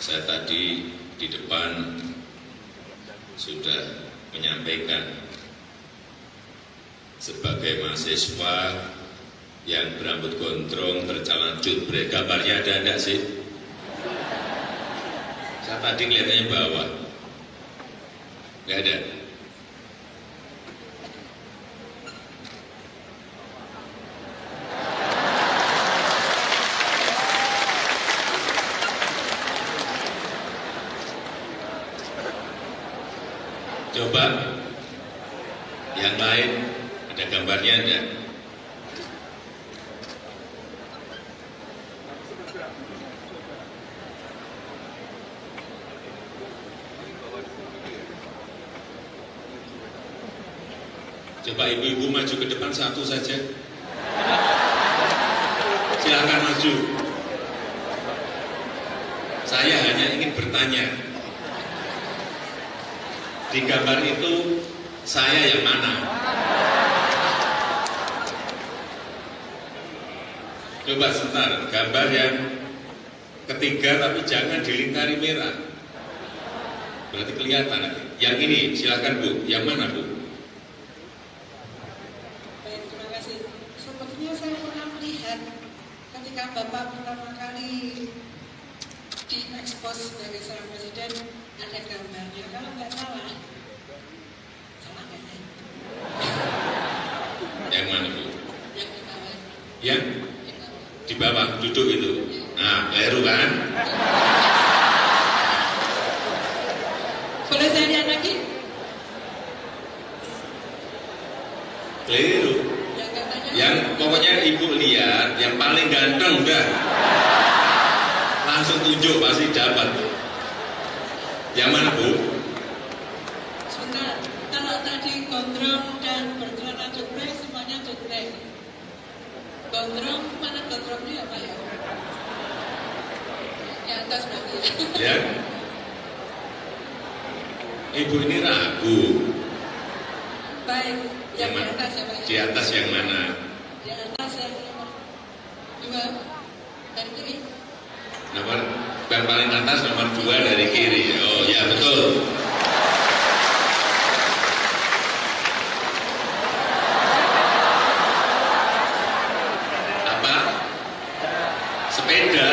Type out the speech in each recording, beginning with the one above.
Saya tadi di depan sudah menyampaikan sebagai mahasiswa yang berambut gondrong, bercelana jubret, gambarnya ada enggak sih? Saya tadi kelihatannya bawah, enggak ada. Coba yang lain ada gambarnya enggak? Coba ibu-ibu maju ke depan satu saja. Silakan maju. Saya hanya ingin bertanya, di gambar itu saya yang mana? Coba sebentar, gambar yang ketiga tapi jangan dilingkari merah. Berarti kelihatan. Yang ini silakan Bu, yang mana Bu? Baik, terima kasih. Sepertinya saya pernah melihat ketika Bapak pertama kali diekspos sebagai seorang presiden ada gambarnya, kalau nggak salah nggak ya? Yang mana Bu? Yang di bawah. Yang di bawah duduk itu. Nah, keliru kan? Boleh saya lihat lagi? Keliru. Yang katanya Yang pokoknya Ibu lihat yang paling ganteng udah. Langsung tunjuk pasti dapat. Yang mana Bu? sebentar, kalau tadi gondrong dan bercelana jubret semuanya jubret. Gondrong, mana gondrongnya apa ya? Di atas berarti. Ya. Ibu ini ragu. Baik, yang di Yang atas ya Pak? Di atas yang mana? Di atas yang nomor 2 dari kiri. Nomor yang paling atas nomor 2 dari kiri. Oh ya betul. Apa? Sepeda.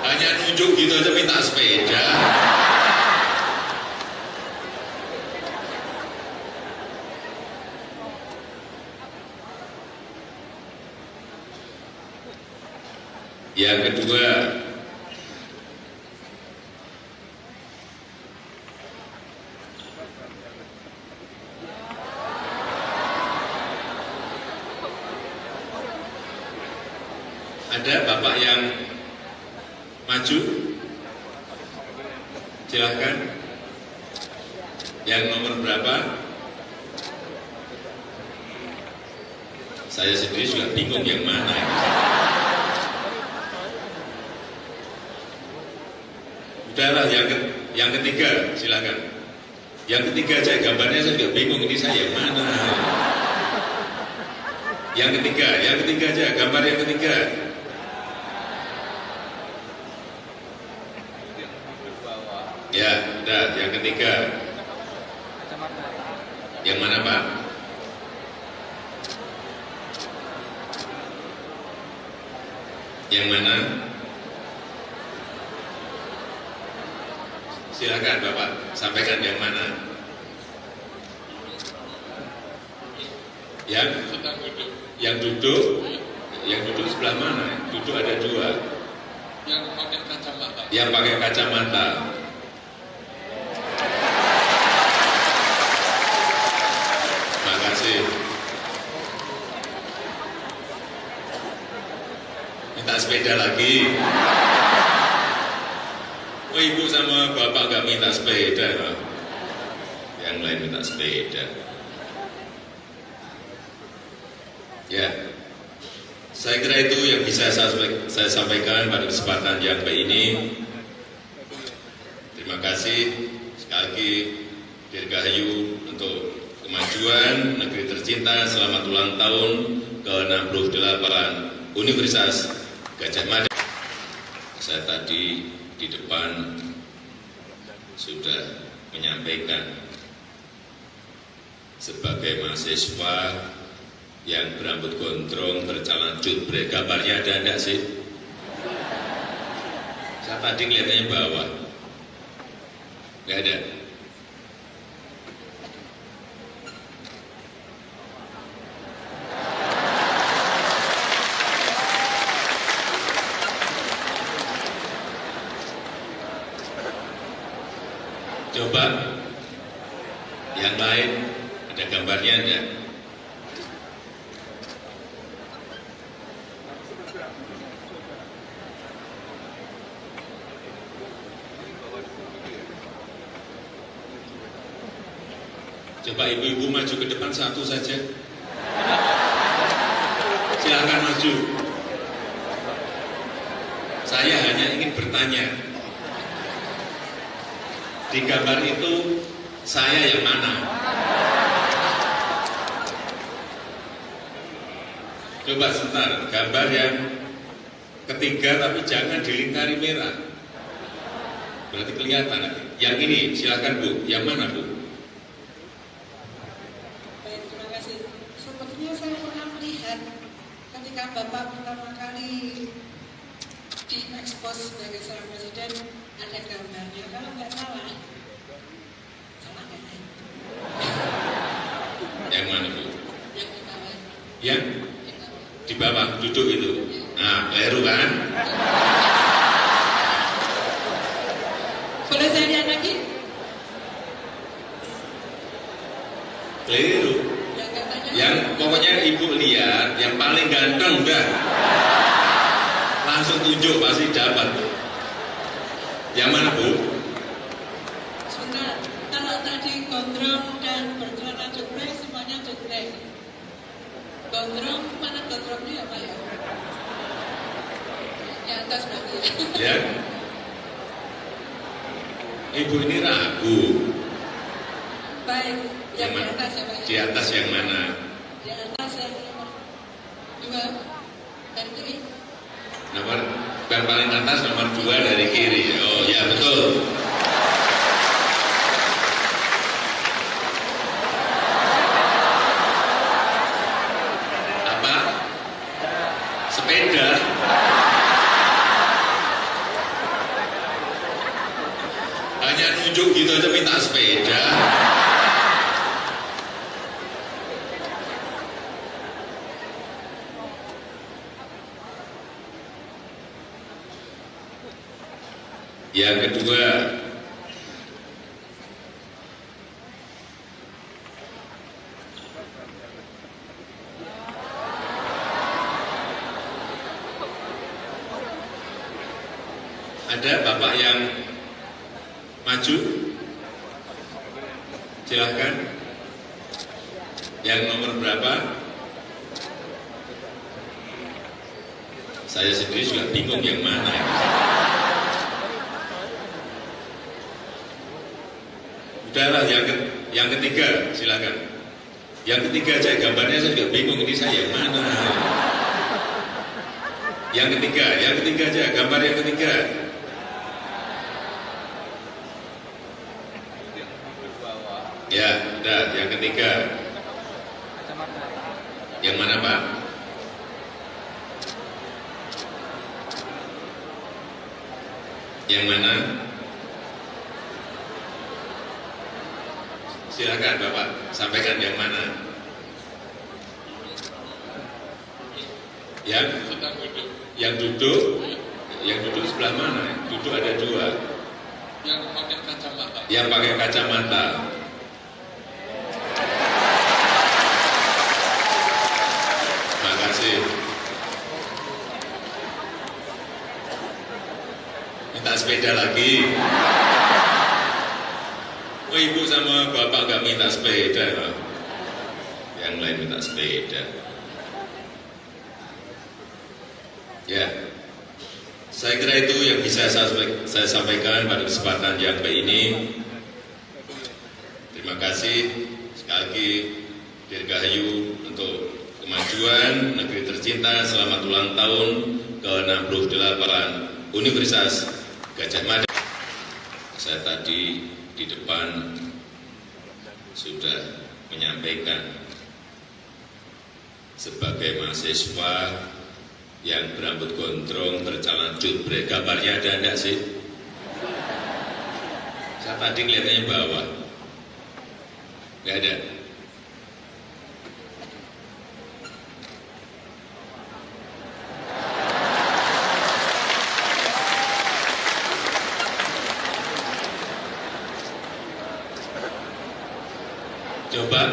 Hanya nunjuk gitu aja minta sepeda. Yang kedua, ada Bapak yang maju, silahkan. Yang nomor berapa? Saya sendiri juga bingung yang mana. Udahlah yang ketiga, silakan. Yang ketiga aja gambarnya saya juga bingung ini saya yang mana. Yang ketiga aja gambar yang ketiga. Ya, udah yang ketiga. Yang mana Pak? Yang mana? Silakan Bapak, sampaikan yang mana? Yang duduk sebelah mana? Duduk ada 2. Yang pakai kacamata. Yang pakai kacamata. Terima kasih. Minta sepeda lagi. Oh, Ibu sama Bapak nggak minta sepeda, Pak. Yang lain minta sepeda. Ya, saya kira itu yang bisa saya sampaikan pada kesempatan yang baik ini. Terima kasih sekali lagi Dirgahayu untuk kemajuan negeri tercinta. Selamat ulang tahun ke-68 Universitas Gajah Mada. Saya tadi di depan sudah menyampaikan sebagai mahasiswa yang berambut gondrong bercalon jubret, gambarnya ada enggak sih? Saya tadi kelihatannya bawah, nggak ada. Coba yang lain ada gambarnya enggak? Coba ibu-ibu maju ke depan satu saja. Silakan maju. Saya hanya ingin bertanya, di gambar itu saya yang mana? Coba sebentar, gambar yang ketiga tapi jangan dilingkari merah. Berarti kelihatan nanti. Yang ini silakan Bu, yang mana Bu? Baik, terima kasih. Sepertinya saya pernah melihat ketika Bapak pertama kali diekspos sebagai seorang presiden, ada gambarnya. Kalau nggak salah, salah nggak ya? Yang mana Bu? Yang di bawah. Yang Di bawah. di bawah duduk itu. Nah, keliru kan? Boleh saya lihat lagi? Keliru. Yang katanya. Yang pokoknya ibu lihat yang paling ganteng udah langsung tunjuk pasti dapat. Yang mana Bu? Sebentar, kalau tadi gondrong dan bercelana cukrek, semuanya cukrek. Gondrong, mana gondrongnya apa ya? Di atas berarti. Ya. Ibu ini ragu. Baik, yang di mana? atas ya Pak. Di atas yang mana? Di atas yang nomor 2 dari kiri. Nomor yang paling atas nomor 2 dari kiri. Oh ya betul. Apa? Sepeda. Hanya nunjuk gitu aja minta sepeda. Yang kedua, ada Bapak yang maju, silahkan. Yang nomor berapa? Saya sendiri juga bingung yang mana. Udahlah, yang ketiga, silakan. Yang ketiga aja gambarnya saya juga bingung ini saya yang mana. Yang ketiga aja gambar yang ketiga. Ya, udah yang ketiga. Yang mana Pak? Yang mana? Silakan Bapak, sampaikan yang mana? Yang duduk sebelah mana? Duduk ada 2. Yang pakai kacamata. Yang pakai kacamata. Terima kasih. Minta sepeda lagi. Oh, ibu sama bapak gak minta sepeda. Yang lain minta sepeda. Ya, saya kira itu yang bisa saya sampaikan pada kesempatan yang baik ini. Terima kasih sekali lagi Dirgahayu untuk kemajuan. Juan, negeri tercinta, selamat ulang tahun ke-68 Universitas Gadjah Mada. Saya tadi di depan sudah menyampaikan sebagai mahasiswa yang berambut gondrong bercalon jutbre, gambarnya ada enggak sih? Saya tadi kelihatannya bawah, nggak ada. Coba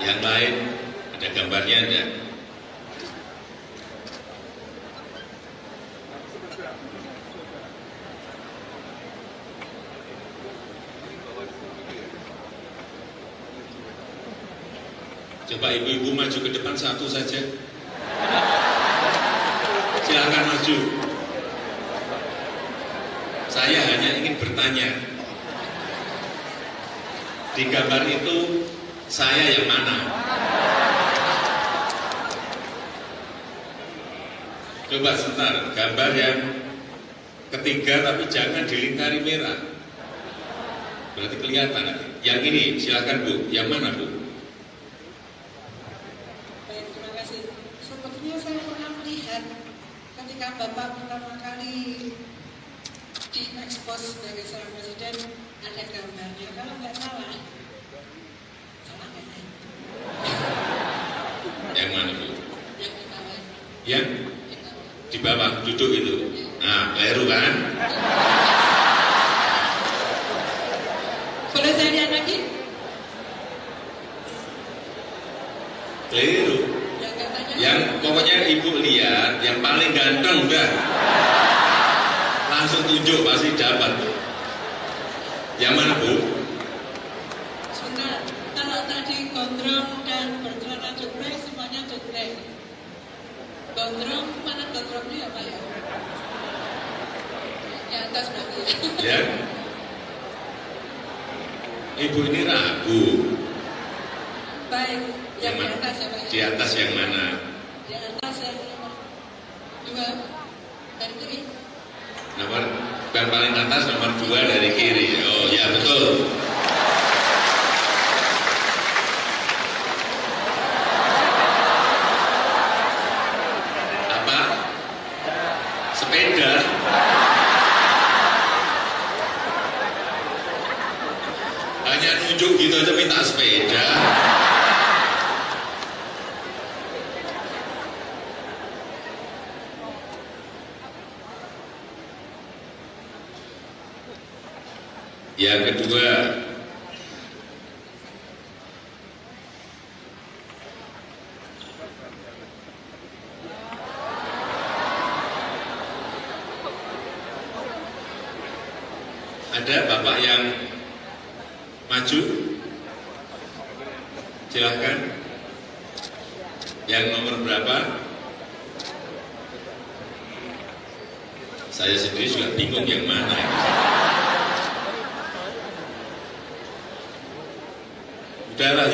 yang lain ada gambarnya enggak? Coba ibu-ibu maju ke depan satu saja. Silakan maju. Saya hanya ingin bertanya, di gambar itu saya yang mana? Coba sebentar, gambar yang ketiga tapi jangan dilingkari merah. Berarti kelihatan. Yang ini silakan Bu, yang mana Bu? Baik, terima kasih. Sepertinya saya pernah melihat ketika Bapak pertama kali diekspos sebagai seorang presiden ada gambarnya. Kalau nggak salah, salah nggak ya? Yang mana Bu? Yang di bawah. Yang di bawah duduk itu. Nah, keliru kan? Boleh saya lihat lagi? Keliru. Yang katanya. Yang pokoknya ibu lihat yang paling ganteng udah langsung tunjuk pasti dapat. Yang mana Bu? Sebentar, kalau tadi gondrong dan bercelana jubrek semuanya jubrek. Gondrong, mana gondrongnya ya Pak ya? Di atas berarti. Ya. Ibu ini ragu. Baik, yang di mana? atas ya Pak ya? Di atas yang mana? Di atas yang nomor 2 dari kiri. Nomor yang paling atas nomor 2 dari kiri. Oh ya betul. Apa? Sepeda. Hanya nunjuk gitu aja minta sepeda. Yang kedua, ada Bapak yang maju, silahkan. Yang nomor berapa? Saya sendiri juga bingung yang mana ini. Udahlah,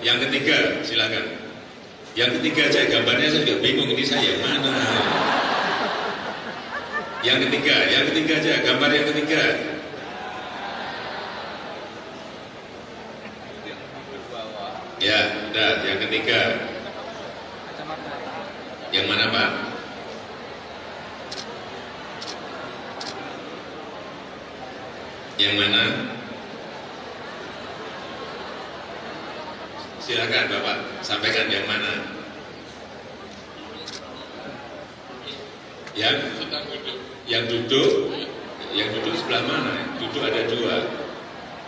yang ketiga, silakan. Yang ketiga aja, gambarnya saya juga bingung ini saya yang mana. Yang ketiga aja, gambar yang ketiga. Ya, udah, yang ketiga. Yang mana Pak? Yang mana? Silakan Bapak, sampaikan yang mana? Yang duduk sebelah mana? Duduk ada 2.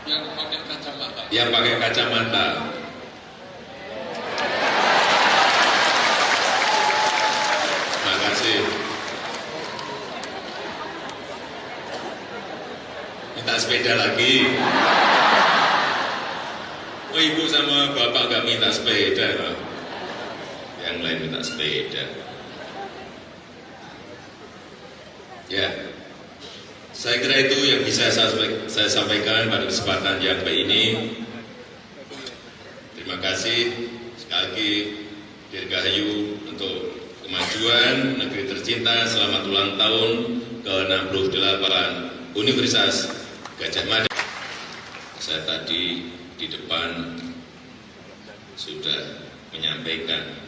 Yang pakai kacamata. Yang pakai kacamata. Terima kasih. Minta sepeda lagi. Oh, ibu sama bapak gak minta sepeda, Pak. Yang lain minta sepeda. Ya, saya kira itu yang bisa saya sampaikan pada kesempatan yang baik ini. Terima kasih sekali lagi. Dirgahayu untuk kemajuan negeri tercinta. Selamat ulang tahun ke-68 Universitas Gadjah Mada. Saya tadi di depan sudah menyampaikan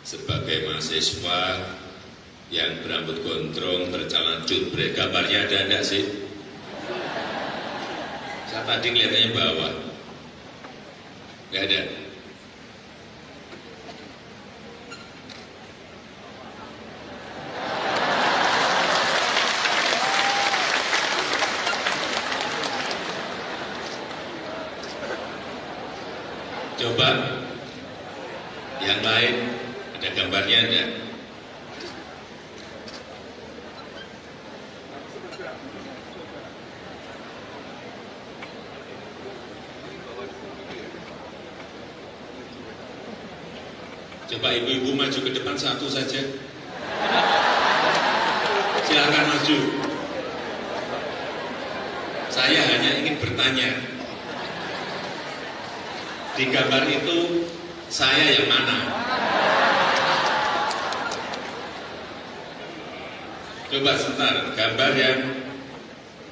sebagai mahasiswa yang berambut gondrong berjalan jutbrek, gambarnya ada enggak sih? Saya tadi kelihatannya bawah, enggak ada. Coba yang lain ada gambarnya enggak? Coba ibu-ibu maju ke depan satu saja. Silakan maju. Saya hanya ingin bertanya, di gambar itu saya yang mana? Coba sebentar, gambar yang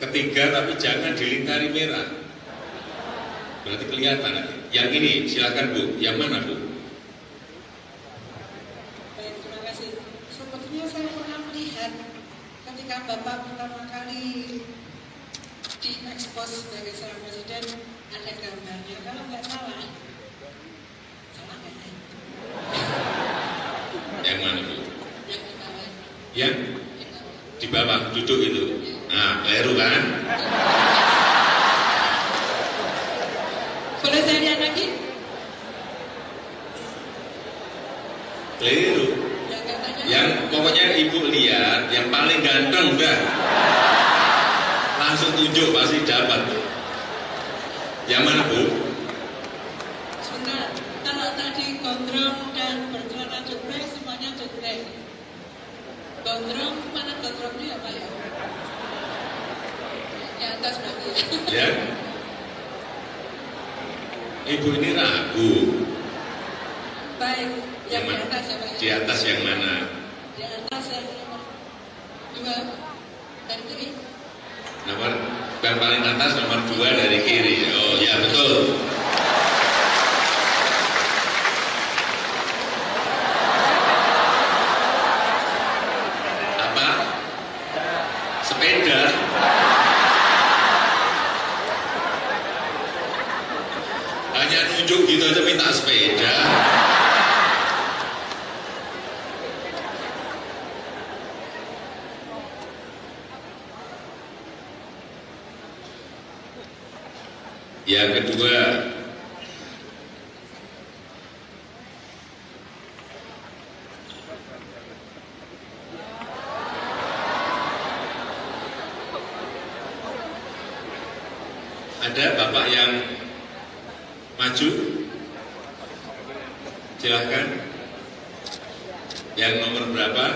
ketiga tapi jangan dilingkari merah. Berarti kelihatan. Yang ini silakan Bu, yang mana Bu? Baik, terima kasih. Sepertinya saya pernah melihat ketika Bapak pertama kali diekspos sebagai seorang presiden, ada gambarnya. Kalau nggak salah nggak ya? Yang mana Bu? Yang di bawah. Yang di bawah duduk itu. Nah, keliru kan? Boleh saya lihat lagi? Keliru. Yang katanya. Yang pokoknya ibu lihat yang paling ganteng udah langsung tunjuk pasti dapat. Yang mana Bu? Sebentar, kalau tadi gondrong dan bercelana jubrek semuanya jubrek. Gondrong, mana gondrongnya apa ya? Di atas berarti ya. Ya. Ibu ini ragu. Baik, yang di Yang atas ya Pak. Di atas yang mana? Di atas yang nomor 2 dari kiri. Nomor yang paling atas nomor 2 dari kiri. Oh ya betul. Apa? Sepeda. Hanya nunjuk gitu aja minta sepeda. Yang kedua, ada Bapak yang maju, silahkan. Yang nomor berapa?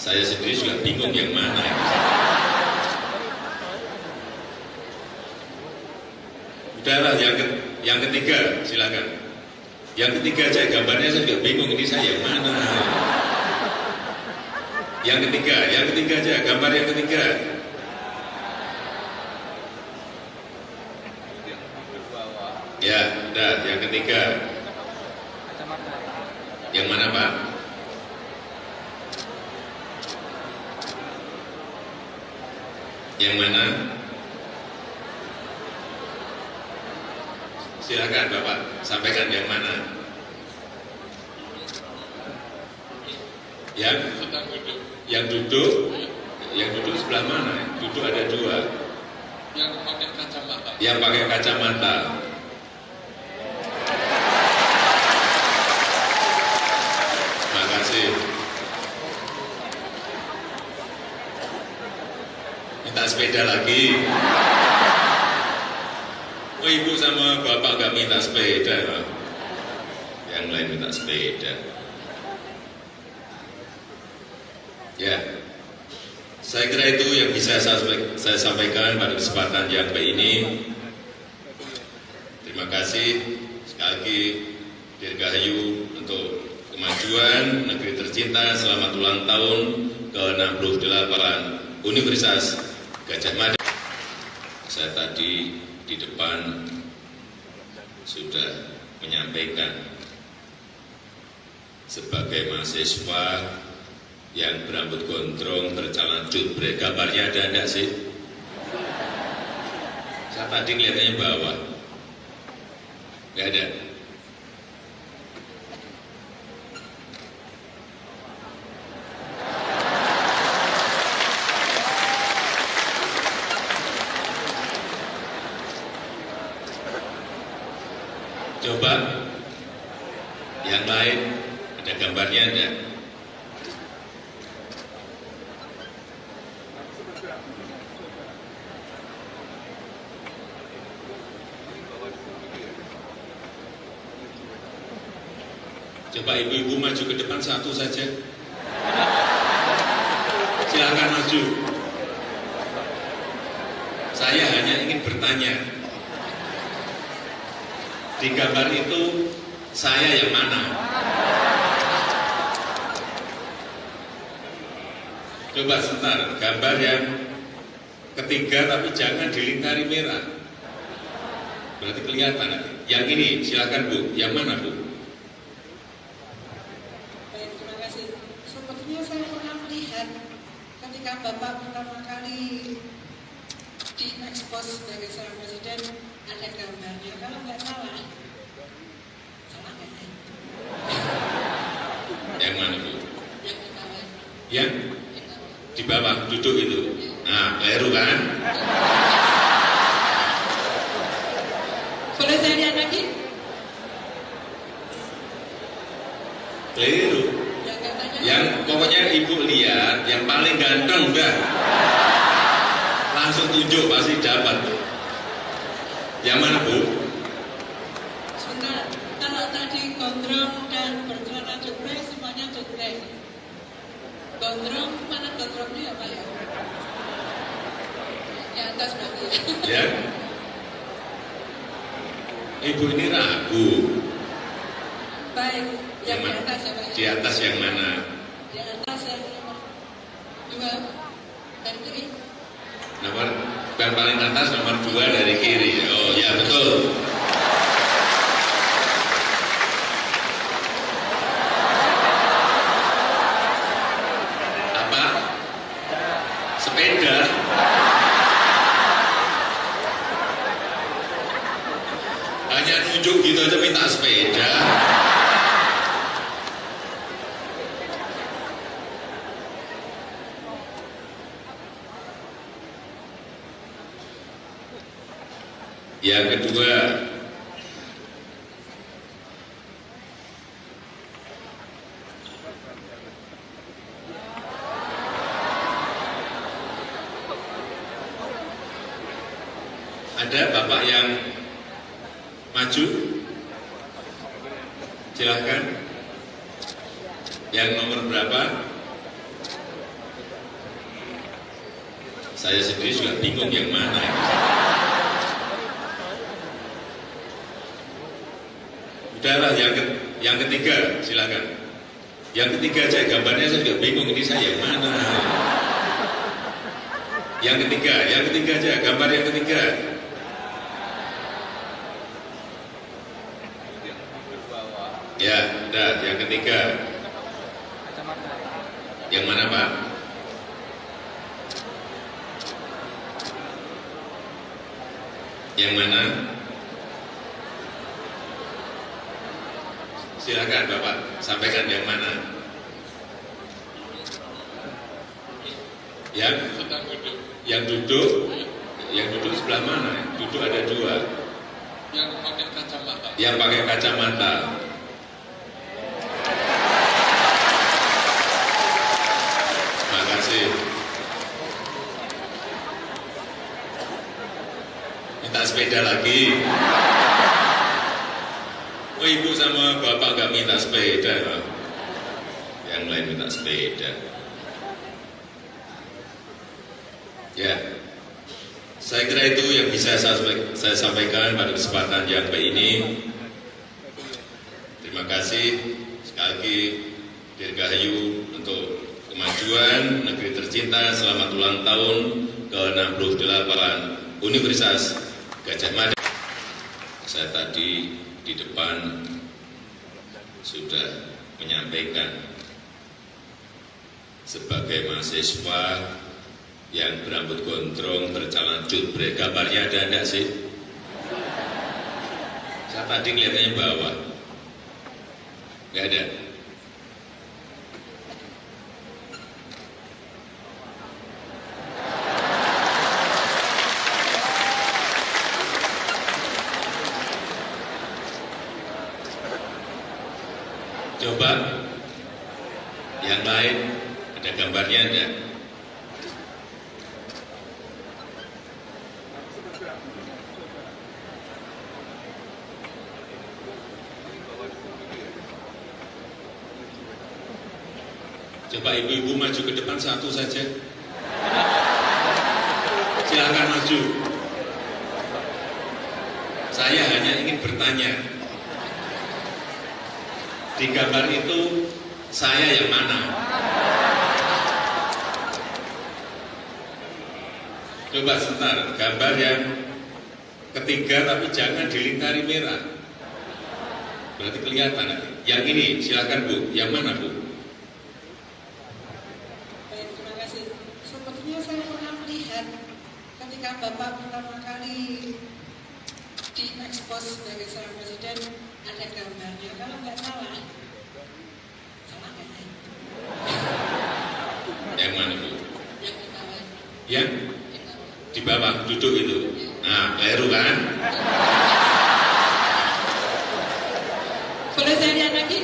Saya sendiri juga bingung yang mana. Udahlah, yang ketiga, silakan. Yang ketiga aja gambarnya saya juga bingung ini saya yang mana. Yang ketiga aja gambar yang ketiga. Ya, udah yang ketiga. Yang mana Pak? Yang mana? Silakan Bapak, sampaikan yang mana? Yang duduk sebelah mana? Duduk ada 2. Yang pakai kacamata. Yang pakai kacamata. Terima kasih. Minta sepeda lagi. Oh, ibu sama bapak gak minta sepeda, Pak. Yang lain minta sepeda. Ya, saya kira itu yang bisa saya sampaikan pada kesempatan yang baik ini. Terima kasih sekali lagi Dirgahayu untuk kemajuan negeri tercinta. Selamat ulang tahun ke-68 Universitas Gadjah Mada. Saya tadi di depan sudah menyampaikan sebagai mahasiswa yang berambut gondrong bercelana jubret, gambarnya ada enggak sih? Saya tadi kelihatannya bawah, enggak ada. Coba yang lain ada gambarnya enggak? Coba ibu-ibu maju ke depan satu saja. Silakan maju. Saya hanya ingin bertanya, di gambar itu saya yang mana? Coba sebentar, gambar yang ketiga tapi jangan dilingkari merah. Berarti kelihatan. Yang ini silakan Bu, yang mana Bu? Baik, terima kasih. Sepertinya saya pernah melihat ketika Bapak pertama kali diekspos sebagai seorang presiden ada gambarnya. Kalau nggak salah, salah nggak ya? Yang mana Bu? Yang pertama. Yang di bawah duduk itu. Nah, keliru kan? Boleh saya lihat lagi? Keliru. Yang katanya. Yang pokoknya ibu lihat yang paling ganteng udah. Langsung tunjuk pasti dapat. Yang mana Bu? Sebentar, kalau tadi gondrong dan bercelana jubret semuanya jubret. Gondrong, mana gondrongnya ya Pak ya? Yang atas berarti ya? Ya. Ibu ini ragu. Baik, yang di mana? atas ya Pak ya? Di atas yang mana? Di atas yang nomor 2 dari kiri. Nomor yang paling atas nomor 2 dari kiri. Oh ya betul. Apa? Sepeda. Hanya nunjuk gitu aja minta sepeda. Yang kedua, ada Bapak yang maju, silahkan. Yang nomor berapa? Saya sendiri juga bingung yang mana. Udahlah, yang ketiga, silakan. Yang ketiga aja gambarnya saya juga bingung ini saya yang mana. Yang ketiga aja, gambar yang ketiga. Ya, udah, yang ketiga. Yang mana Pak? Yang mana? Silakan Bapak, sampaikan yang mana? Yang sedang duduk. Yang duduk sebelah mana? Duduk ada 2. Yang pakai kacamata. Yang pakai kacamata. Terima kasih. Minta sepeda lagi. Oh, ibu sama bapak gak minta sepeda, Pak. Yang lain minta sepeda. Ya, Saya kira itu yang bisa saya sampaikan pada kesempatan yang baik ini. Terima kasih sekali lagi Dirgahayu untuk kemajuan negeri tercinta. Selamat ulang tahun ke-68 Universitas Gadjah Mada. Saya tadi di depan sudah menyampaikan sebagai mahasiswa yang berambut gondrong bercalon cutbray, gambarnya ada enggak sih? Saya tadi kelihatannya bawah, enggak ada. Coba yang lain ada gambarnya enggak? Coba ibu-ibu maju ke depan satu saja. Silakan maju. Saya hanya ingin bertanya, di gambar itu saya yang mana? Coba sebentar, gambar yang ketiga tapi jangan dilingkari merah. Berarti kelihatan nanti. Yang ini silakan Bu, yang mana Bu? Baik, terima kasih. Sepertinya saya pernah melihat ketika Bapak pertama kali diekspos sebagai seorang presiden, ada gambarnya. Kalau nggak salah, salah nggak ya? Yang mana Bu? Yang di bawah. Yang Di bawah. di bawah duduk itu. Nah, keliru kan? Boleh saya lihat lagi?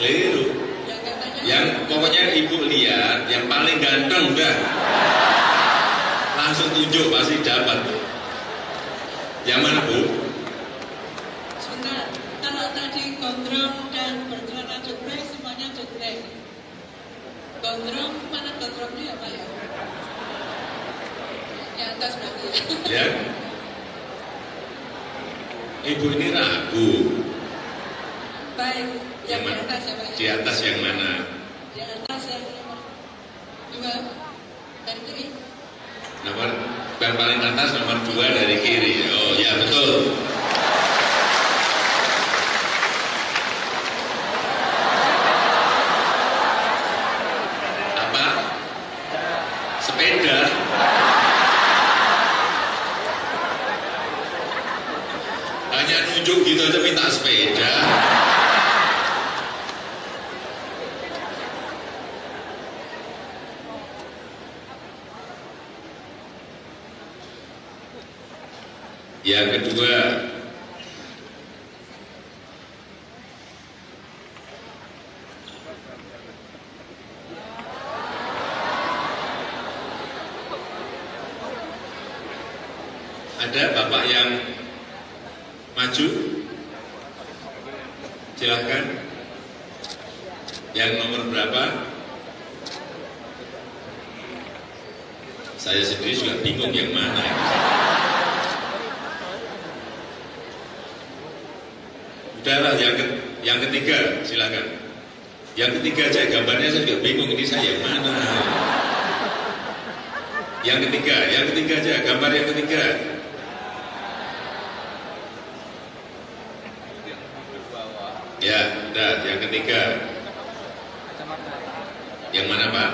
Keliru. Yang katanya. Yang pokoknya ibu lihat yang paling ganteng udah langsung tunjuk pasti dapat. Yang mana Bu? Sebentar, kalau tadi gondrong dan bercelana cutbray semuanya cutbray. Gondrong, mana gondrongnya ya Pak ya? Di atas berarti ya. Ya. Ibu ini ragu. Baik, yang di mana? atas ya Pak Di ya? atas yang mana? Di atas yang nomor 2 dari kiri. Nomor yang paling atas nomor 2 dari kiri. Oh ya betul. Apa? Sepeda. Hanya nunjuk gitu aja minta sepeda. Yang kedua, ada Bapak yang maju, silahkan. Yang nomor berapa? Saya sendiri juga bingung yang mana. Udahlah yang ketiga, silakan. Yang ketiga aja gambarnya saya juga bingung ini saya yang mana. Yang ketiga aja gambar yang ketiga. Ya, udah yang ketiga. Yang mana Pak?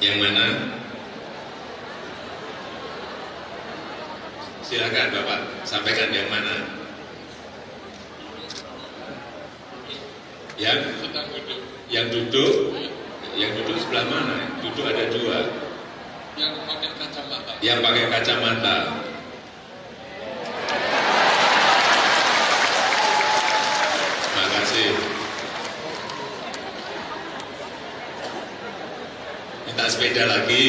Yang mana? Silakan Bapak, sampaikan yang mana? Yang sedang duduk. Yang duduk sebelah mana? Duduk ada 2. Yang pakai kacamata. Yang pakai kacamata. Terima kasih. Minta sepeda lagi.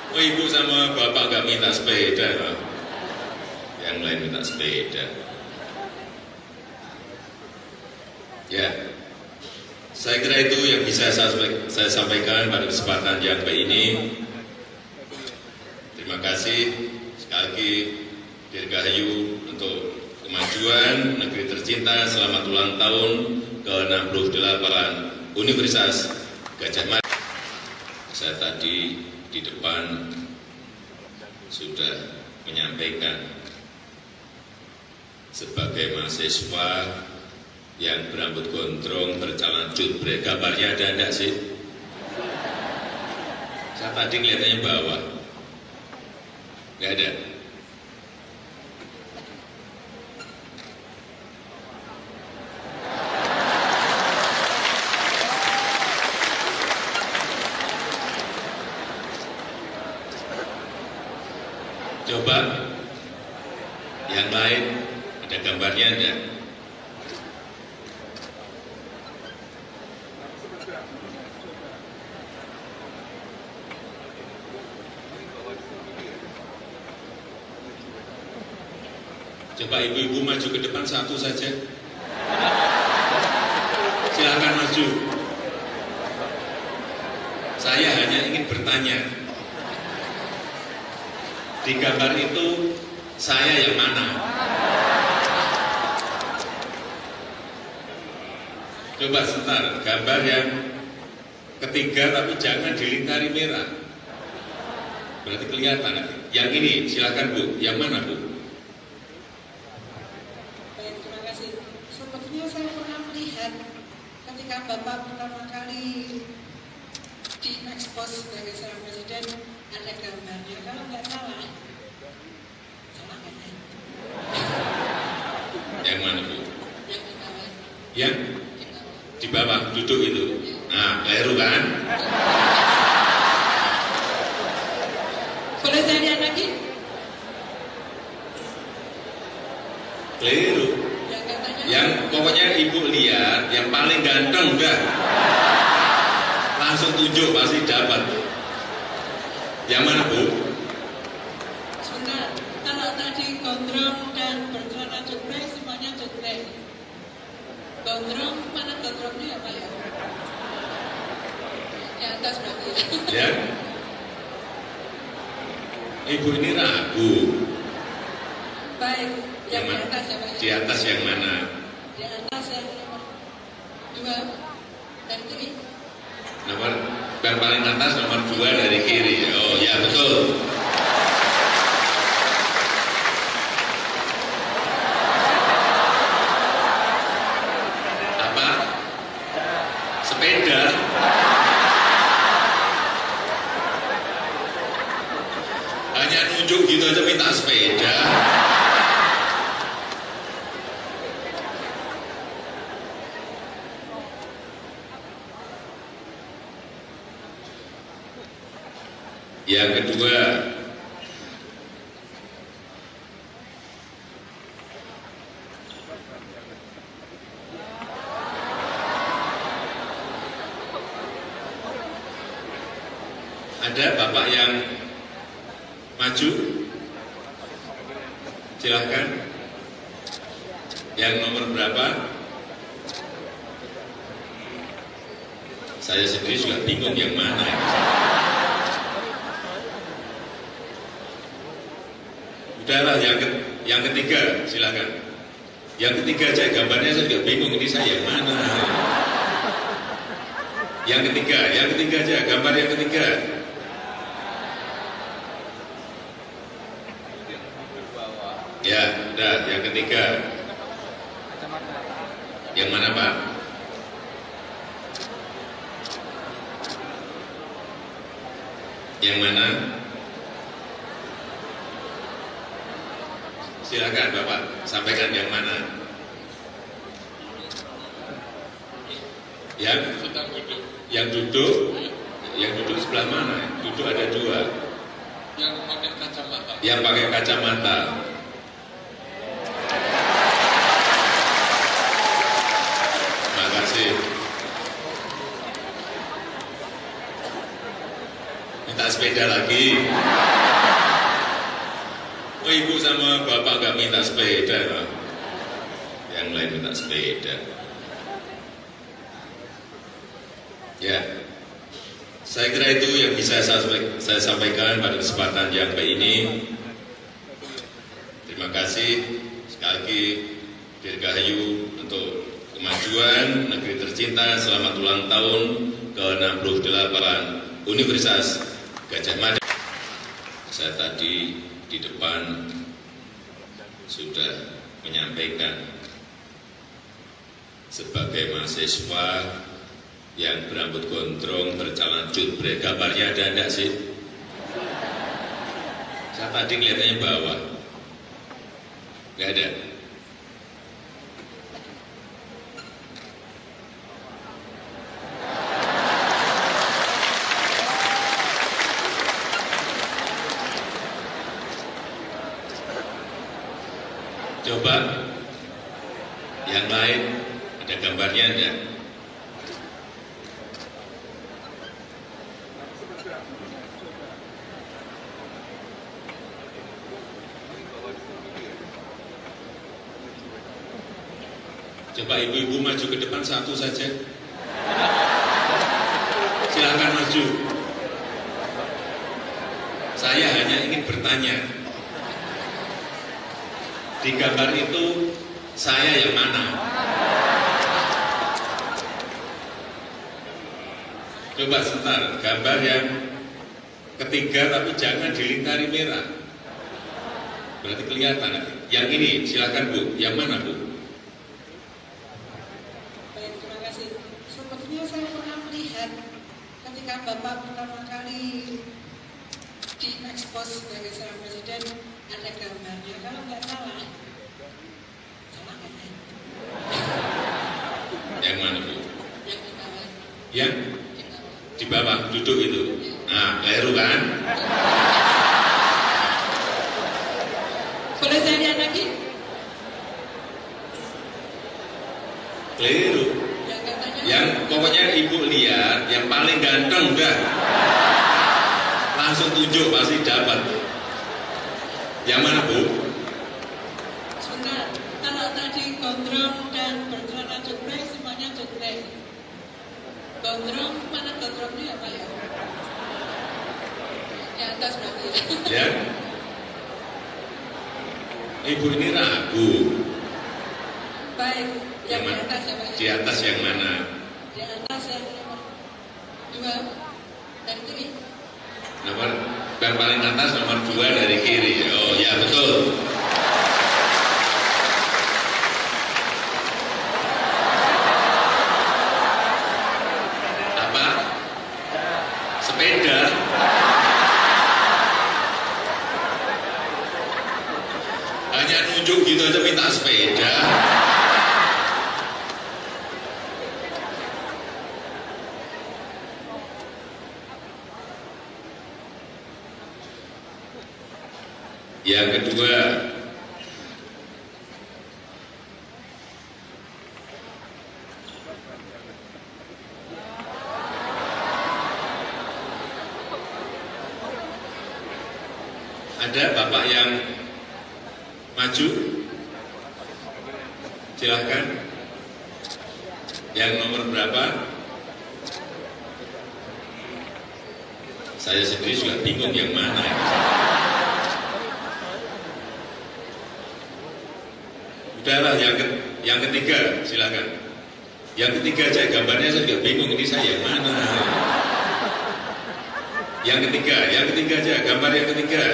Oh, ibu sama bapak nggak minta sepeda, Pak. Yang lain minta sepeda. Ya, saya kira itu yang bisa saya sampaikan pada kesempatan yang baik ini. Terima kasih sekali lagi Dirgahayu untuk kemajuan negeri tercinta. Selamat ulang tahun ke-68 Universitas Gadjah Mada. Saya tadi di depan sudah menyampaikan sebagai mahasiswa yang berambut gondrong, bercelana jubret, gambarnya ada enggak sih? Saya tadi kelihatannya bawah, enggak ada. Coba yang lain ada gambarnya enggak? Coba ibu-ibu maju ke depan satu saja. Silakan maju. Saya hanya ingin bertanya, di gambar itu saya yang mana? Coba sebentar, gambar yang ketiga tapi jangan dilingkari merah. Berarti kelihatan nanti. Yang ini silakan Bu, yang mana Bu? Baik, terima kasih. Sepertinya saya pernah melihat ketika Bapak pertama kali diekspos sebagai seorang presiden ada gambarnya. Kalau nggak salah, salah kan ya? Yang mana Bu? Yang di bawah. Yang Di bawah. di bawah duduk itu. Nah, keliru kan? Boleh saya lihat lagi? Keliru. Yang katanya. Yang pokoknya ibu lihat yang paling ganteng udah. Langsung tunjuk pasti dapat. Yang mana Bu? Sebentar, kalau tadi gondrong dan bercelana coklat semuanya coklat. Gondrong, mana gondrongnya ya Pak ya? Di atas berarti. Ya. Ibu ini ragu. Baik, yang di Yang atas ya Pak Di ya? atas yang mana? Di atas yang nomor 2 dari kiri. Nomor yang paling atas nomor 2 dari kiri. Oh ya betul. Apa? Sepeda. Hanya nunjuk gitu aja minta sepeda. Yang kedua, ada Bapak yang maju, silahkan. Yang nomor berapa? Saya sendiri juga bingung yang mana ya. Udahlah yang ketiga, silakan. Yang ketiga aja gambarnya saya juga bingung ini saya yang mana. Yang ketiga aja gambar yang ketiga. Ya, udah yang ketiga. Yang mana Pak? Yang mana? Silakan Bapak, sampaikan yang mana? Yang sedang duduk. Yang duduk sebelah mana? Duduk ada 2. Yang pakai kacamata. Yang pakai kacamata. Terima kasih. Minta sepeda lagi. Oh, ibu sama bapak gak minta sepeda, Pak. Yang lain minta sepeda. Ya, saya kira itu yang bisa saya sampaikan pada kesempatan yang baik ini. Terima kasih sekali lagi Dirgahayu untuk kemajuan negeri tercinta. Selamat ulang tahun ke-68 Universitas Gadjah Mada. Saya tadi di depan sudah menyampaikan sebagai mahasiswa yang berambut gondrong, bercelana jubret, gambarnya ada enggak sih? Saya tadi kelihatannya bawah, enggak ada. Coba yang lain ada gambarnya enggak? Coba ibu-ibu maju ke depan satu saja. Silakan maju. Saya hanya ingin bertanya. Di gambar itu saya yang mana? Coba sebentar, gambar yang ketiga tapi jangan dilingkari merah. Berarti kelihatan. Yang ini silakan Bu, yang mana Bu? Baik, terima kasih. Sepertinya saya pernah melihat ketika Bapak pertama kali diekspos sebagai seorang presiden, ada gambarnya. Kalau nggak salah, salah nggak ya? Yang mana Bu? Yang di bawah. Yang Di bawah. di bawah duduk itu. Nah, keliru kan? Boleh saya lihat lagi? Keliru. Yang katanya. Yang pokoknya ibu lihat yang paling ganteng udah langsung tunjuk pasti dapat. Yang mana Bu? Sebentar, kalau tadi gondrong dan bercelana coklat semuanya coklat. Gondrong, mana gondrongnya apa ya? Di atas berarti. Ya. Ibu ini ragu. Baik, yang di mana? atas ya Pak. Di atas yang mana? Di atas yang nomor 2 dari kiri. Nomor yang paling atas nomor 2 dari kiri. Oh ya betul. Apa? Sepeda. Hanya nunjuk gitu aja minta sepeda. Yang kedua, ada Bapak yang maju, silahkan. Yang nomor berapa? Saya sendiri juga bingung yang mana. Udahlah, yang ketiga, silakan. Yang ketiga aja, gambarnya saya juga bingung ini saya yang mana. Yang ketiga aja, gambar yang ketiga.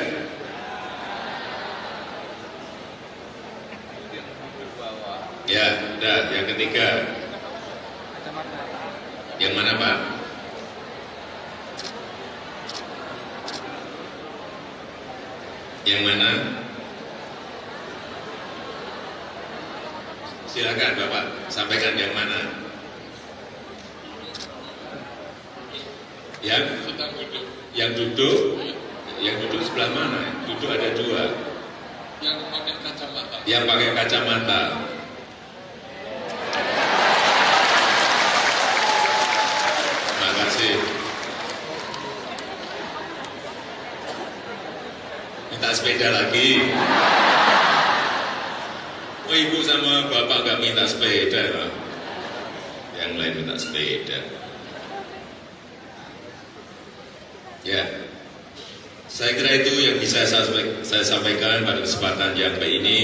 Ya, udah, yang ketiga. Yang mana Pak? Yang mana? Silakan Bapak, sampaikan yang mana? Yang sedang duduk. Yang duduk sebelah mana? Duduk ada 2. Yang pakai kacamata. Yang pakai kacamata. Terima kasih. Minta sepeda lagi. Oh, ibu sama bapak gak minta sepeda, Pak. Yang lain minta sepeda. Ya, saya kira itu yang bisa saya sampaikan pada kesempatan yang baik ini.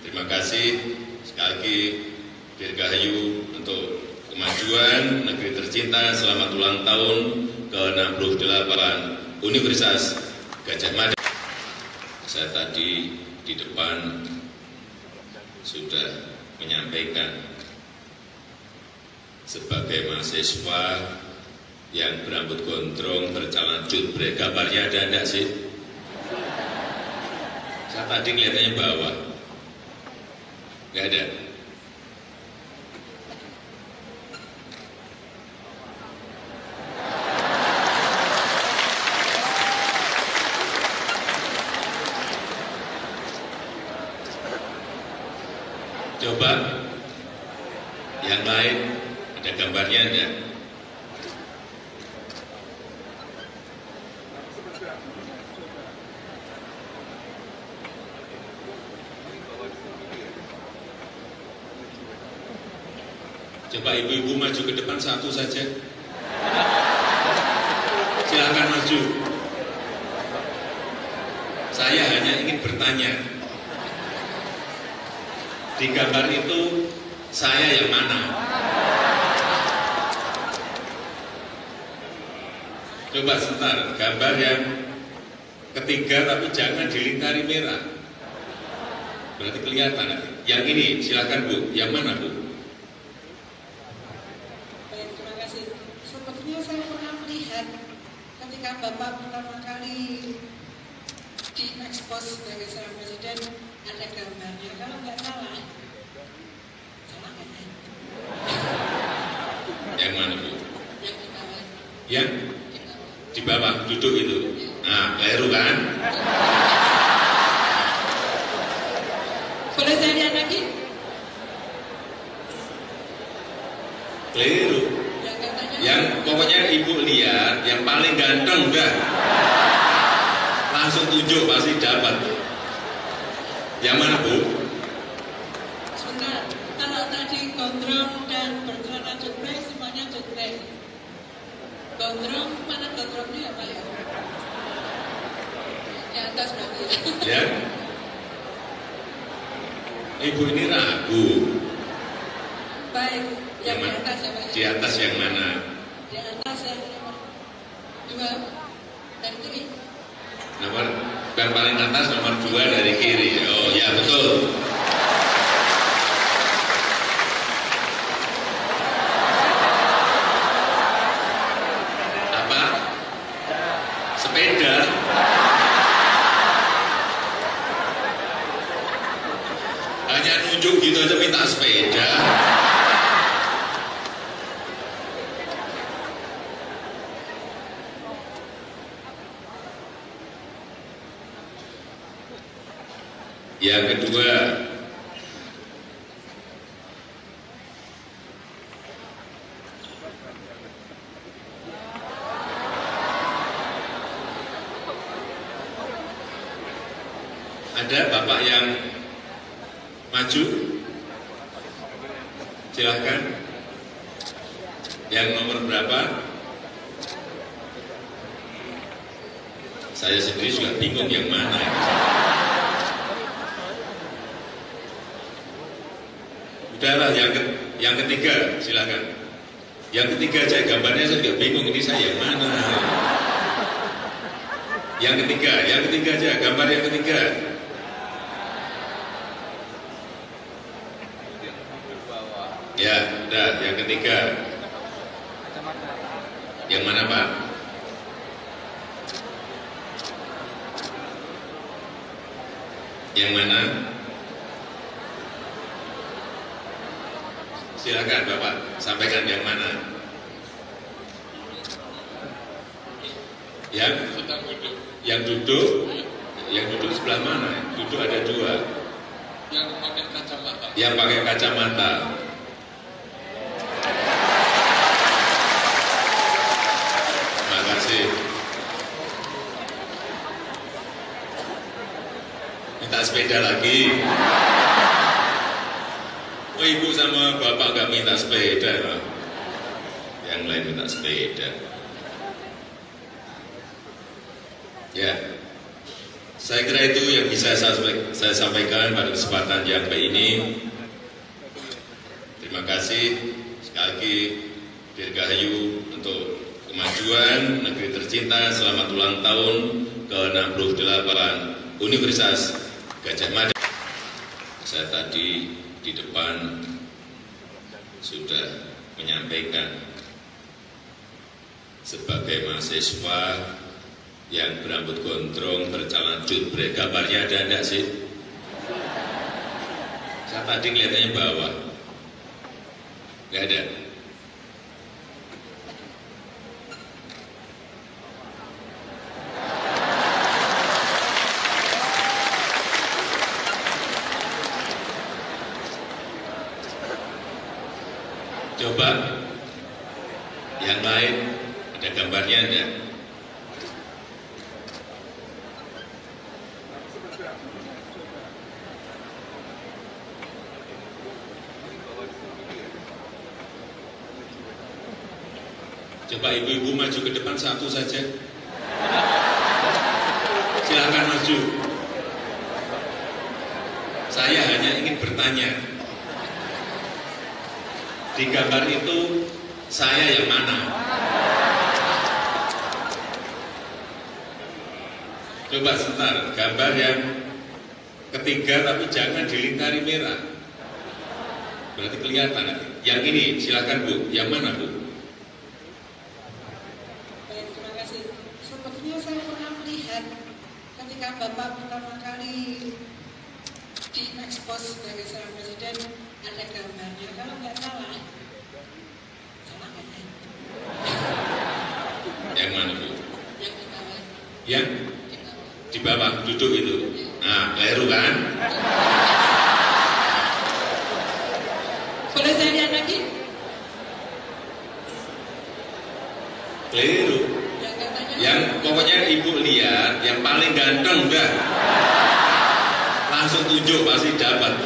Terima kasih sekali lagi Dirgahayu untuk kemajuan negeri tercinta. Selamat ulang tahun ke-68 Universitas Gadjah Mada. Saya tadi di depan sudah menyampaikan sebagai mahasiswa yang berambut gondrong, bercalon jubret, gambarnya ada enggak sih? Saya tadi kelihatannya bawah, enggak ada. Coba yang lain ada gambarnya enggak? Coba ibu-ibu maju ke depan satu saja. Silakan maju. Saya hanya ingin bertanya, di gambar itu saya yang mana? Coba sebentar, gambar yang ketiga tapi jangan dilingkari merah. Berarti kelihatan. Yang ini silakan Bu, yang mana Bu? Baik, terima kasih. Sepertinya saya pernah melihat ketika Bapak pertama kali diekspos sebagai seorang presiden ada gambarnya. Kalau nggak salah, salah nggak ya? Yang mana Bu? Yang di bawah. Yang Di bawah. di bawah duduk itu. Nah, keliru kan? Boleh saya lihat lagi? Keliru. Yang katanya. Yang pokoknya ibu lihat yang paling ganteng udah langsung tunjuk pasti dapat. Yang mana Bu? Sebentar. Kalau tadi gondrong dan bercelana jubrek semuanya jubrek. Gondrong mana gondrongnya apa ya? Di atas berarti. Ya. Ibu ini ragu. Baik. Yang di mana? atas ya Pak. Di atas yang mana? Di atas yang nomor 2 dari kiri. Nomor yang paling atas nomor 2 dari kiri. Oh ya betul. Apa? Sepeda. Hanya nunjuk gitu aja minta sepeda. Yang kedua, ada Bapak yang maju, silahkan. Yang nomor berapa? Saya sendiri juga bingung yang mana. Udahlah, yang ketiga, silakan. Yang ketiga aja, gambarnya saya juga bingung, ini saya yang mana. Yang ketiga aja, gambar yang ketiga. Ya, udah, yang ketiga. Yang mana Pak? Yang mana? Silakan Bapak, sampaikan yang mana? Yang sedang duduk. Yang duduk sebelah mana? Duduk ada 2. Yang pakai kacamata. Yang pakai kacamata. Terima kasih. Minta sepeda lagi. Oh, ibu sama bapak gak minta sepeda, Pak. Yang lain minta sepeda. Ya, saya kira itu yang bisa saya sampaikan pada kesempatan yang baik ini. Terima kasih sekali lagi Dirgahayu untuk kemajuan negeri tercinta. Selamat ulang tahun ke-68 Universitas Gadjah Mada. Saya tadi di depan sudah menyampaikan sebagai mahasiswa yang berambut gondrong, bercelana jubret, gambarnya ada enggak sih? Saya tadi kelihatannya bawah, enggak ada. Coba yang lain ada gambarnya enggak? Coba ibu-ibu maju ke depan satu saja. Silakan maju. Saya hanya ingin bertanya, di gambar itu saya yang mana? Coba sebentar, gambar yang ketiga tapi jangan dilingkari merah. Berarti kelihatan nanti. Yang ini silakan Bu, yang mana Bu? Baik, terima kasih. Sepertinya saya pernah melihat ketika Bapak pertama kali diekspos sebagai seorang presiden ada gambarnya. Kalau nggak salah nggak ya? Yang mana Bu? Yang di bawah. Yang Di bawah. di bawah duduk itu. Nah, keliru kan? Boleh saya lihat lagi? Keliru. Yang katanya. Yang pokoknya ibu lihat yang paling ganteng udah langsung tunjuk pasti dapat.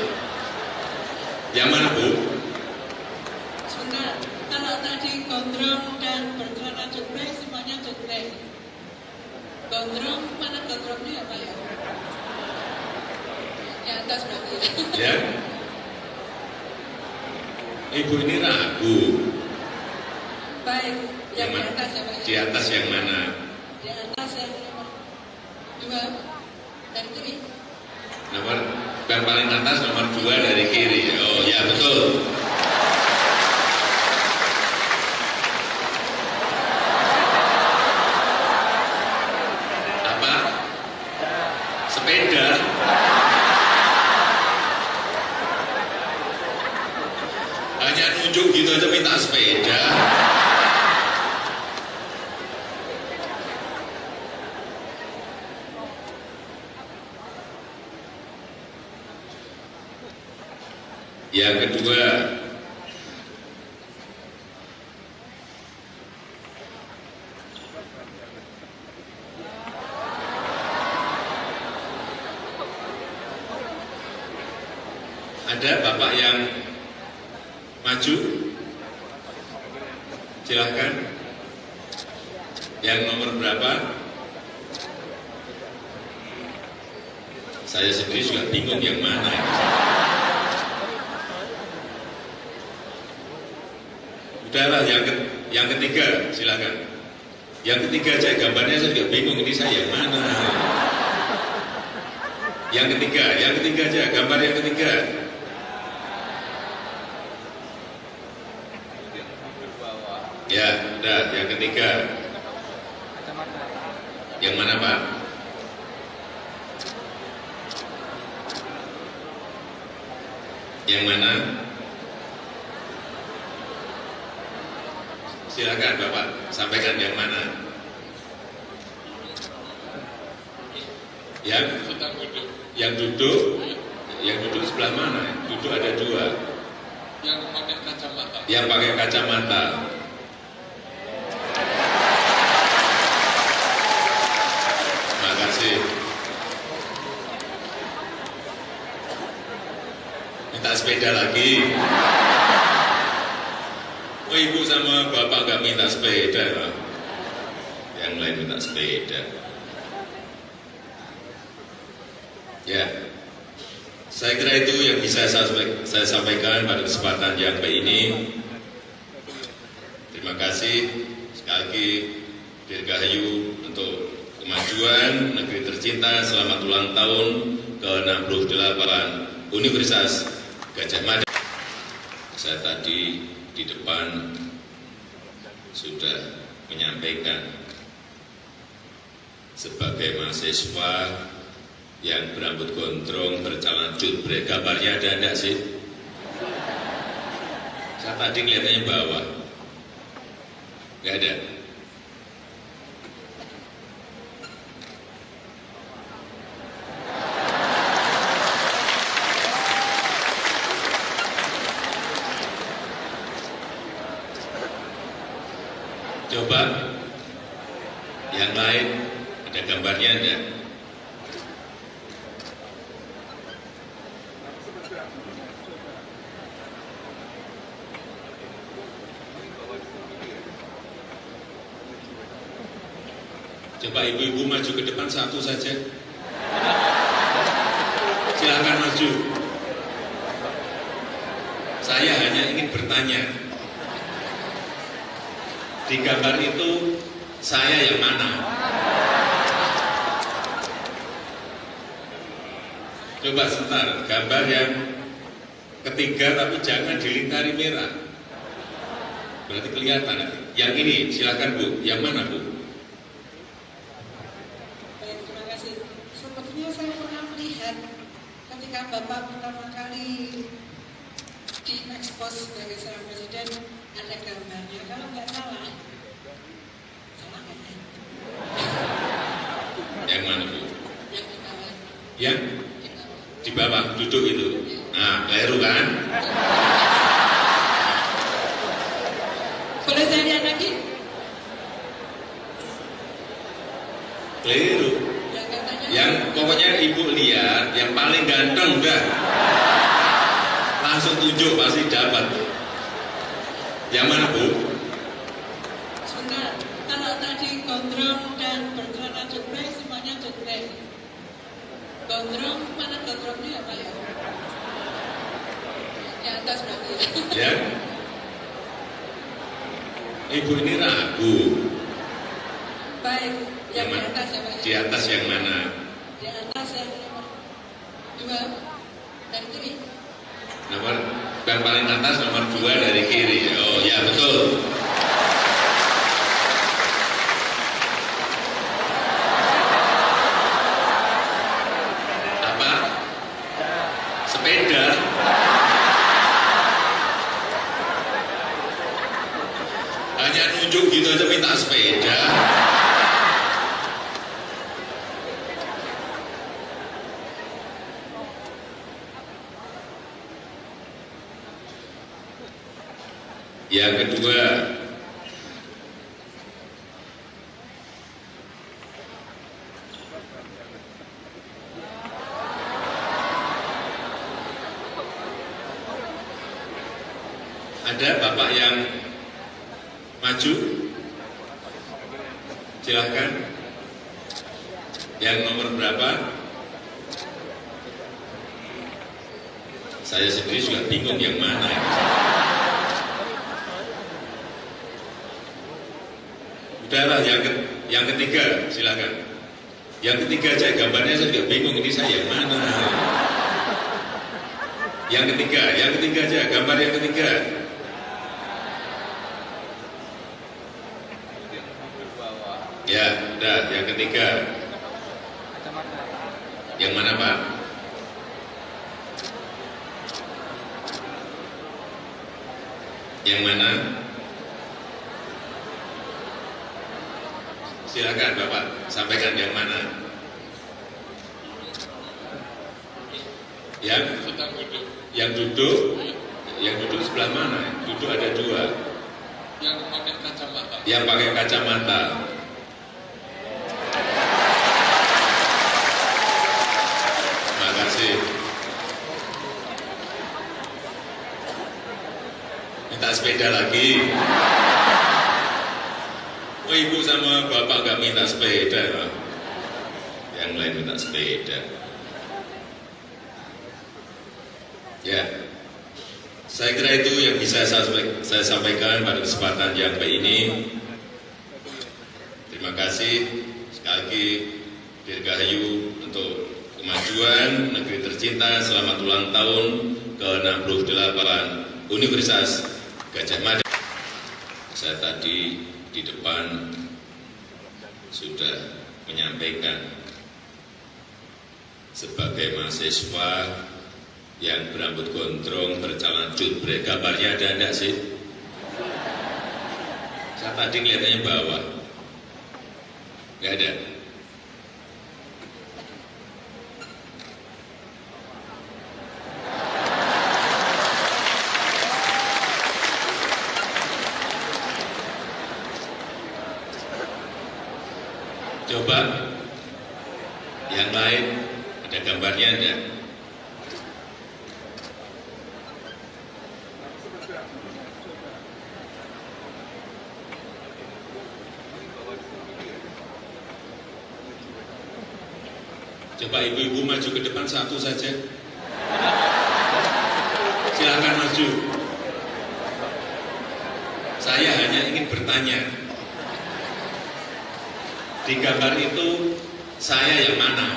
Yang mana Bu? Sebentar, kalau tadi gondrong dan bercelana jubret semuanya jubret. Gondrong, mana gondrongnya apa ya? Di atas berarti ya. Ya. Ibu ini ragu. Baik, yang di Yang atas ya Pak. Di atas yang mana? Di atas yang nomor 2 dan kiri. Nomor yang paling atas nomor 2 dari kiri. Oh ya betul. Apa? Sepeda. Hanya nunjuk gitu aja minta sepeda. Yang kedua, ada Bapak yang maju, silahkan. Yang nomor berapa? Saya sendiri juga bingung yang mana. Udahlah, yang ketiga, silakan. Yang ketiga aja gambarnya saya juga bingung ini saya yang mana. Yang ketiga aja, gambar yang ketiga. Ya, udah, yang ketiga. Yang mana Pak? Yang mana? Silakan Bapak, sampaikan yang mana? Sedang duduk. Yang duduk sebelah mana? Duduk ada 2. Yang pakai kacamata. Yang pakai kacamata. Terima kasih. Minta sepeda lagi. Oh, ibu sama bapak gak minta sepeda, Pak. Yang lain minta sepeda. Ya, saya kira itu yang bisa saya sampaikan pada kesempatan yang baik ini. Terima kasih sekali lagi Dirgahayu untuk kemajuan negeri tercinta. Selamat ulang tahun ke-68 Universitas Gadjah Mada. Saya tadi di depan sudah menyampaikan sebagai mahasiswa yang berambut gondrong, bercelana jubret, gambarnya ada enggak sih? Saya tadi kelihatannya bawah, enggak ada. Coba yang lain ada gambarnya enggak? Coba ibu-ibu maju ke depan satu saja. Silakan maju. Saya hanya ingin bertanya, di gambar itu saya yang mana? Coba sebentar, gambar yang ketiga tapi jangan dilingkari merah. Berarti kelihatan. Yang ini silakan Bu, yang mana Bu? Baik, terima kasih. Sepertinya saya pernah melihat ketika Bapak pertama kali diekspos sebagai seorang presiden ada gambarnya. Kalau nggak salah, salah nggak ya? Yang mana Bu? Yang di bawah. Yang Di bawah. di bawah duduk itu. Nah, keliru kan? Boleh saya lihat lagi? Keliru. Yang katanya. Yang pokoknya ibu lihat yang paling ganteng udah langsung tunjuk pasti dapat. Yang mana Bu? Sebentar, kalau tadi gondrong dan bercelana jubret semuanya jubret. Gondrong, mana gondrongnya apa ya? Di atas berarti ya. Ya. Ibu ini ragu. Baik, yang di Yang atas ya Pak. Di atas yang mana? Di atas yang nomor 2 dari kiri. Nomor yang paling atas nomor 2 dari kiri. Oh ya betul. Apa? Sepeda. Hanya nunjuk gitu aja minta sepeda. Yang kedua, ada Bapak yang maju, silahkan. Yang nomor berapa? Saya sendiri juga bingung yang mana. Udahlah, yang ketiga, silakan. Yang ketiga aja gambarnya saya juga bingung ini saya yang mana. Yang ketiga aja, gambar yang ketiga. Ya, udah, yang ketiga. Yang mana Pak? Yang mana? Silakan Bapak, sampaikan yang mana? Yang sedang duduk. Yang duduk sebelah mana? Duduk ada 2. Yang pakai kacamata. Yang pakai kacamata. Terima kasih. Minta sepeda lagi. Oh, ibu sama bapak gak minta sepeda, Pak. Yang lain minta sepeda. Ya, saya kira itu yang bisa saya sampaikan pada kesempatan yang baik ini. Terima kasih sekali lagi Dirgahayu untuk kemajuan negeri tercinta. Selamat ulang tahun ke-68 Universitas Gadjah Mada. Saya tadi di depan sudah menyampaikan sebagai mahasiswa yang berambut gondrong, bercelana jubret, gambarnya ada enggak sih? Saya tadi kelihatannya bawah, enggak ada. Coba yang lain ada gambarnya enggak? Coba ibu-ibu maju ke depan satu saja. Silakan maju. Saya hanya ingin bertanya. Di gambar itu saya yang mana?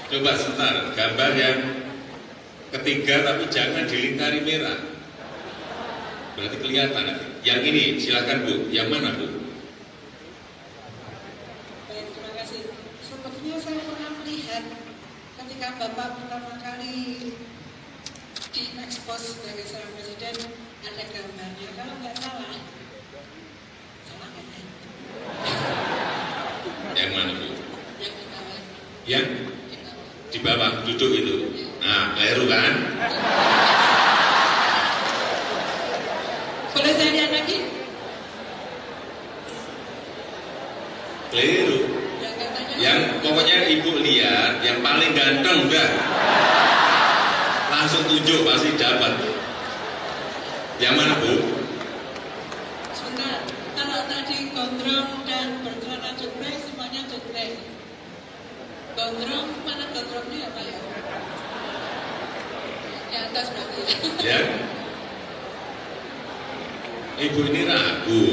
Coba sebentar, gambar yang ketiga tapi jangan dilingkari merah. Berarti kelihatan nanti. Yang ini silakan Bu, yang mana Bu? Baik, terima kasih. Sepertinya saya pernah melihat ketika Bapak pertama kali diekspos sebagai seorang presiden, ada gambarnya. Kalau nggak salah, salah nggak ya? Yang mana Bu? Yang di bawah. Yang Di bawah. di bawah duduk itu. Nah, keliru kan? Boleh saya lihat lagi? Keliru. Yang katanya. Yang pokoknya ibu lihat yang paling ganteng udah langsung tunjuk pasti dapat. Yang mana Bu? Sebentar, kalau tadi gondrong dan bercelana jubret semuanya jubret. Gondrong, mana gondrongnya apa ya? Di atas berarti. Ya. Ibu ini ragu.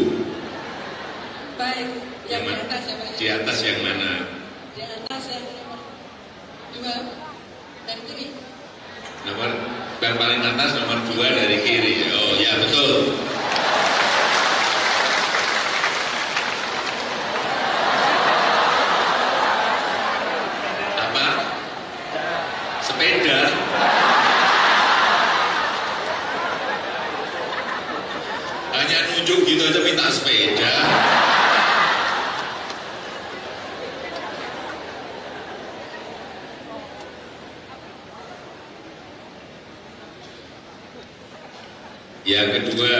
Baik, yang di Yang atas ya Pak. Di atas yang mana? Di atas yang nomor 2 dari kiri. Nomor yang paling atas nomor 2 dari kiri. Oh ya betul. Apa? Sepeda. Hanya nunjuk gitu aja minta sepeda. Yang kedua,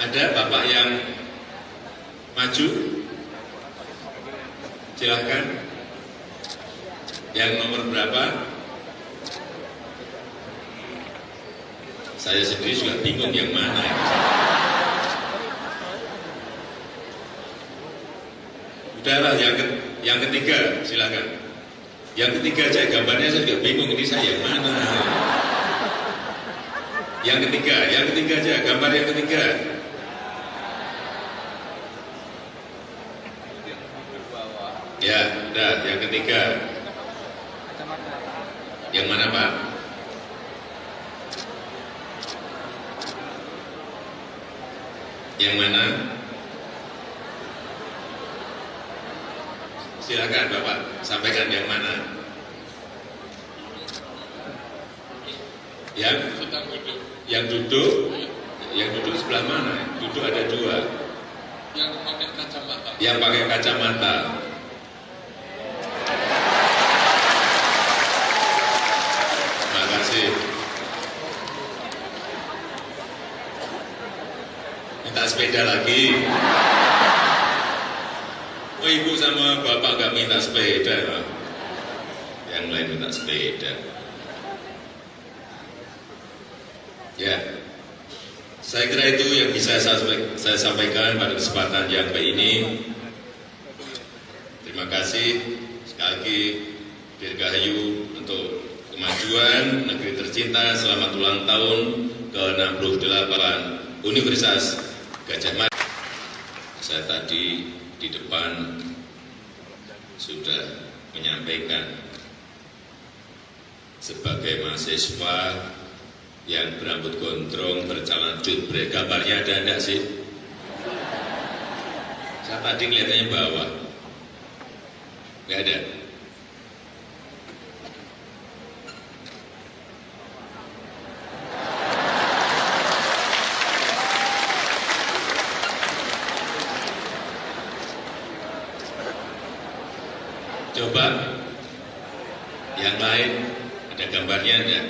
ada Bapak yang maju, silahkan. Yang nomor berapa? Saya sendiri juga bingung yang mana. Udahlah yang ketiga, silakan. Yang ketiga aja gambarnya saya juga bingung ini saya yang mana. Yang ketiga aja gambar yang ketiga. Ya, udah yang ketiga. Yang mana Pak? Yang mana? Silakan Bapak, sampaikan yang mana? Yang sedang duduk. Yang duduk sebelah mana? Duduk ada 2. Yang pakai kacamata. Yang pakai kacamata. Terima kasih. Minta sepeda lagi. Oh, ibu sama bapak gak minta sepeda, Pak. Yang lain minta sepeda. Ya, saya kira itu yang bisa saya sampaikan pada kesempatan yang baik ini. Terima kasih sekali lagi Dirgahayu untuk kemajuan negeri tercinta. Selamat ulang tahun ke-68 Universitas Gadjah Mada. Saya tadi di depan sudah menyampaikan sebagai mahasiswa yang berambut gondrong bercalon jubret, gambarnya ada enggak sih? Saya tadi kelihatannya bawah, nggak ada. Coba yang lain ada gambarnya enggak?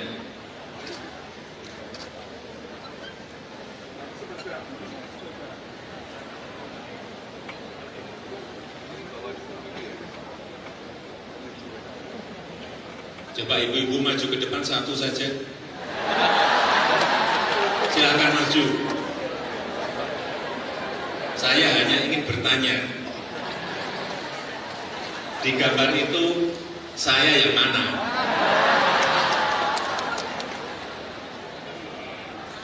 Coba ibu-ibu maju ke depan satu saja. Silakan maju. Saya hanya ingin bertanya, di gambar itu saya yang mana?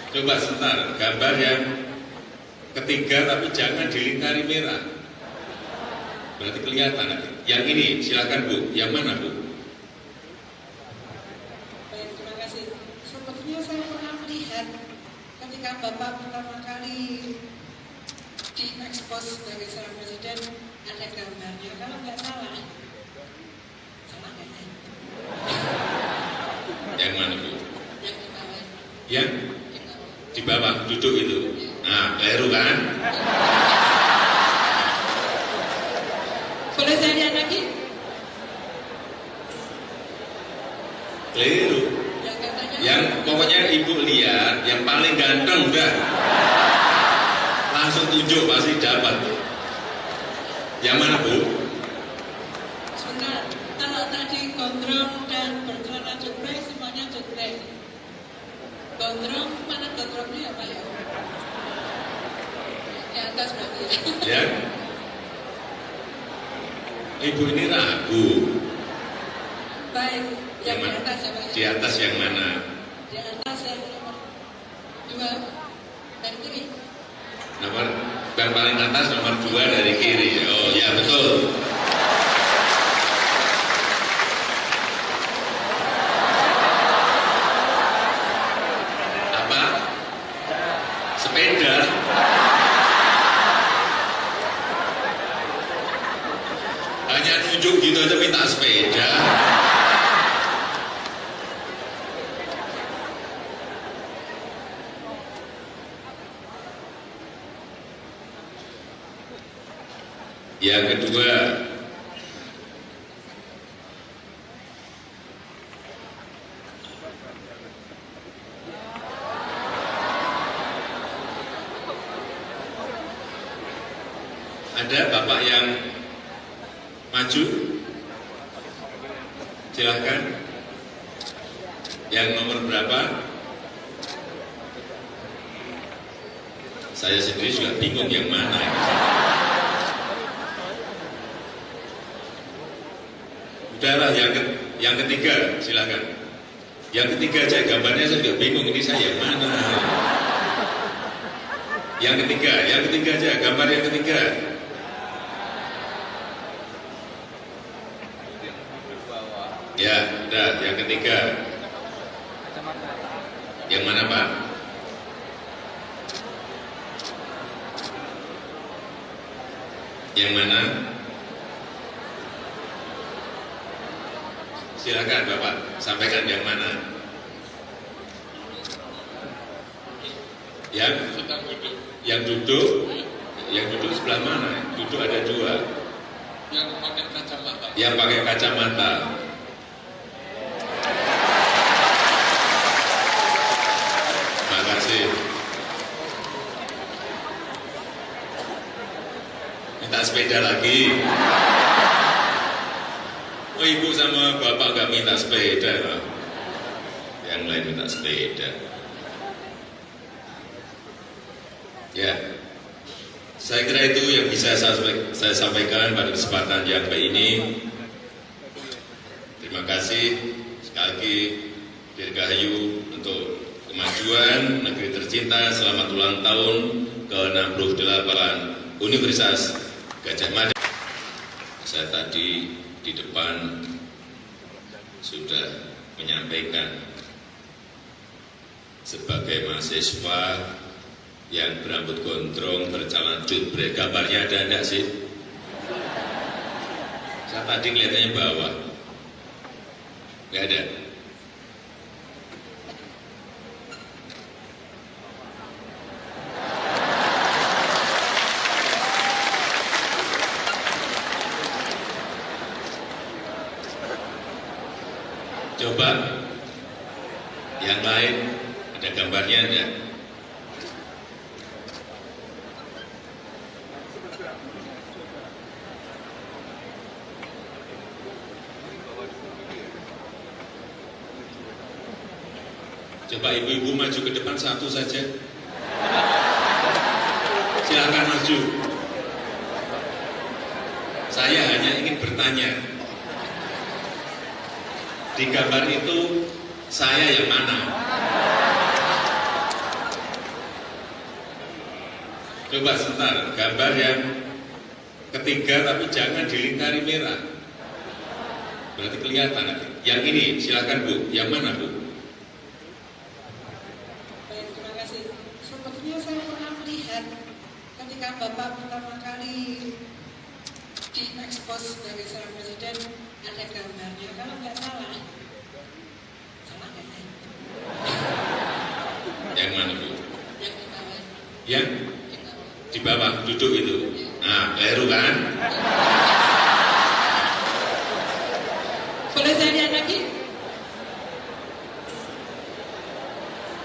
Coba sebentar, gambar yang ketiga tapi jangan dilingkari merah. Berarti kelihatan nanti. Yang ini, silakan Bu. Yang mana Bu? Baik, terima kasih. Sebetulnya saya pernah melihat ketika Bapak pertama kali diekspos sebagai seorang presiden, ada gambarnya. Kalau nggak salah, salah nggak ya? Yang mana Bu? Yang di bawah. Yang Di bawah. di bawah duduk itu. Nah, keliru kan? Boleh saya lihat lagi? Keliru. Yang katanya. Yang pokoknya ibu lihat yang paling ganteng udah langsung tunjuk pasti dapat. Yang mana Bu? Sebentar, kalau tadi gondrong dan bercelana cukrek, semuanya cukrek. Gondrong, mana gondrongnya apa ya? Di atas berarti. Ya. Ibu ini ragu. Baik, yang di mana? atas ya Pak? Di atas yang mana? Di atas yang nomor 2 dari kiri. Nomor yang paling atas nomor 2 dari kiri. Oh ya betul. Apa? Sepeda. Hanya nunjuk gitu aja minta sepeda. Yang kedua, ada Bapak yang maju, silahkan. Yang nomor berapa? Saya sendiri juga bingung yang mana. Udahlah yang ketiga, silakan. Yang ketiga aja gambarnya saya juga bingung ini saya yang mana. Yang ketiga aja gambar yang ketiga. Ya, udah yang ketiga. Yang mana Pak? Yang mana? Silakan Bapak, sampaikan yang mana? sedang duduk. Yang duduk sebelah mana? Duduk ada 2. Yang pakai kacamata. Yang pakai kacamata. Terima kasih. Minta sepeda lagi. Oh, ibu sama bapak gak minta sepeda. Yang lain minta sepeda. Ya, saya kira itu yang bisa saya sampaikan pada kesempatan yang baik ini. Terima kasih sekali lagi Dirgahayu untuk kemajuan negeri tercinta. Selamat ulang tahun ke-68 Universitas Gadjah Mada. Saya tadi di depan sudah menyampaikan sebagai mahasiswa yang berambut gondrong bercalon jubret, gambarnya ada enggak sih? Saya tadi kelihatannya bawah, nggak ada. Coba yang lain ada gambarnya enggak? Coba ibu-ibu maju ke depan satu saja. Silakan maju. Saya hanya ingin bertanya, di gambar itu saya yang mana? Coba sebentar, gambar yang ketiga tapi jangan dilingkari merah. Berarti kelihatan. Yang ini silakan Bu, yang mana Bu? Baik, terima kasih. Sebetulnya saya pernah melihat ketika Bapak pertama kali diekspos sebagai seorang presiden, ada gambarnya. Kalau nggak salah, salah nggak ya? Yang mana Bu? Yang di bawah. Yang Di bawah. di bawah duduk itu. Nah, keliru kan? Boleh saya lihat lagi?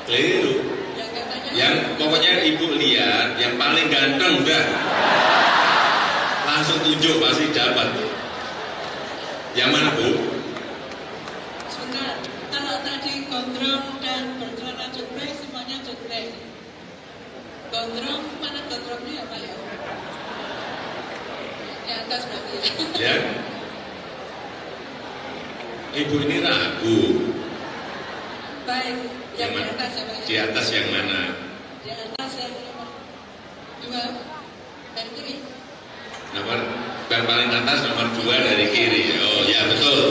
Keliru. Yang katanya. Yang pokoknya Ibu lihat yang paling ganteng udah. Langsung tunjuk pasti dapat. Yang mana Bu? Sebentar, kalau tadi gondrong dan bercelana jubrek semuanya jubrek. Gondrong, mana gondrongnya apa ya? Di atas berarti ya. Ya. Ibu ini ragu. Baik, yang di mana? atas ya Pak ya? Di atas yang mana? Di atas yang nomor 2 dari kiri. Nomor yang paling atas nomor 2 dari kiri. Oh ya betul.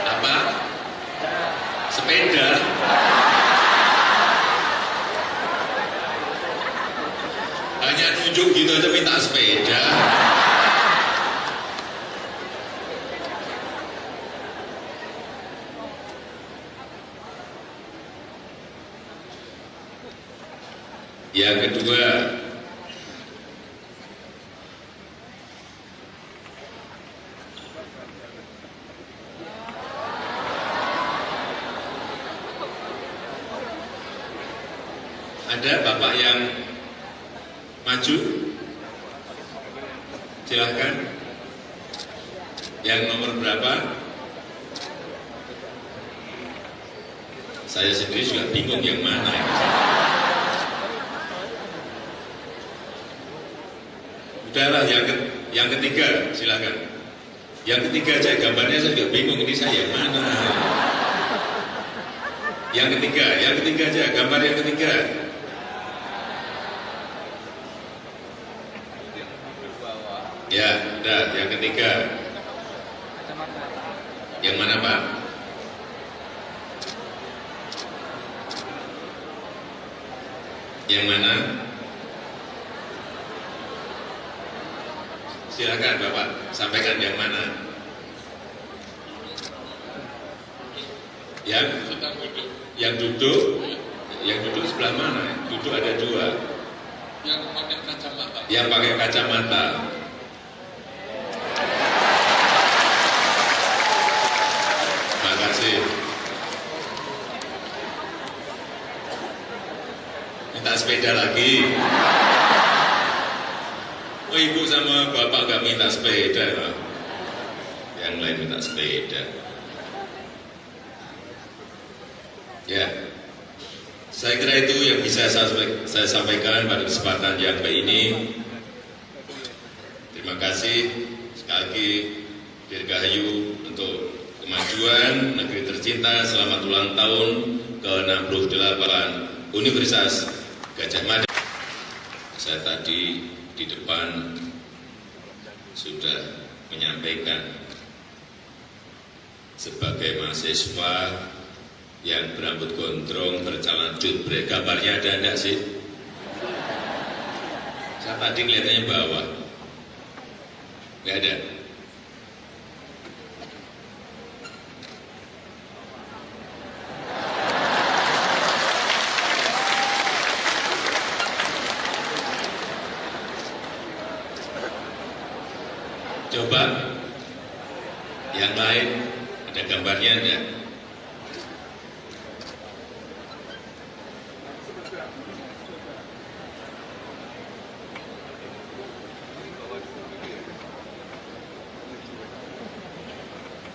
Apa? Sepeda. Hanya tunjuk gitu aja minta sepeda. Yang kedua, ada Bapak yang maju, silahkan. Yang nomor berapa? Saya sendiri juga bingung yang mana ini. Udahlah, yang ketiga, silakan. Yang ketiga aja, gambarnya saya juga bingung, ini saya yang mana. Yang ketiga aja, gambar yang ketiga. Ya, udah, yang ketiga. Yang mana Pak? Yang mana? Silakan Bapak, sampaikan yang mana? Yang Sedang duduk. yang duduk sebelah mana? Duduk ada 2. Yang pakai kacamata. Yang pakai kacamata. Terima kasih. Minta sepeda lagi. Oh, Ibu sama Bapak gak minta sepeda, Pak. Yang lain minta sepeda. Ya, saya kira itu yang bisa saya sampaikan pada kesempatan yang baik ini. Terima kasih sekali lagi Dirgahayu untuk kemajuan negeri tercinta. Selamat ulang tahun ke-68 Universitas Gadjah Mada. Saya tadi di depan sudah menyampaikan sebagai mahasiswa yang berambut gondrong, bercalon jutbrek, gambarnya ada enggak sih? Saya tadi kelihatannya bawah, nggak ada. Coba yang lain ada gambarnya enggak?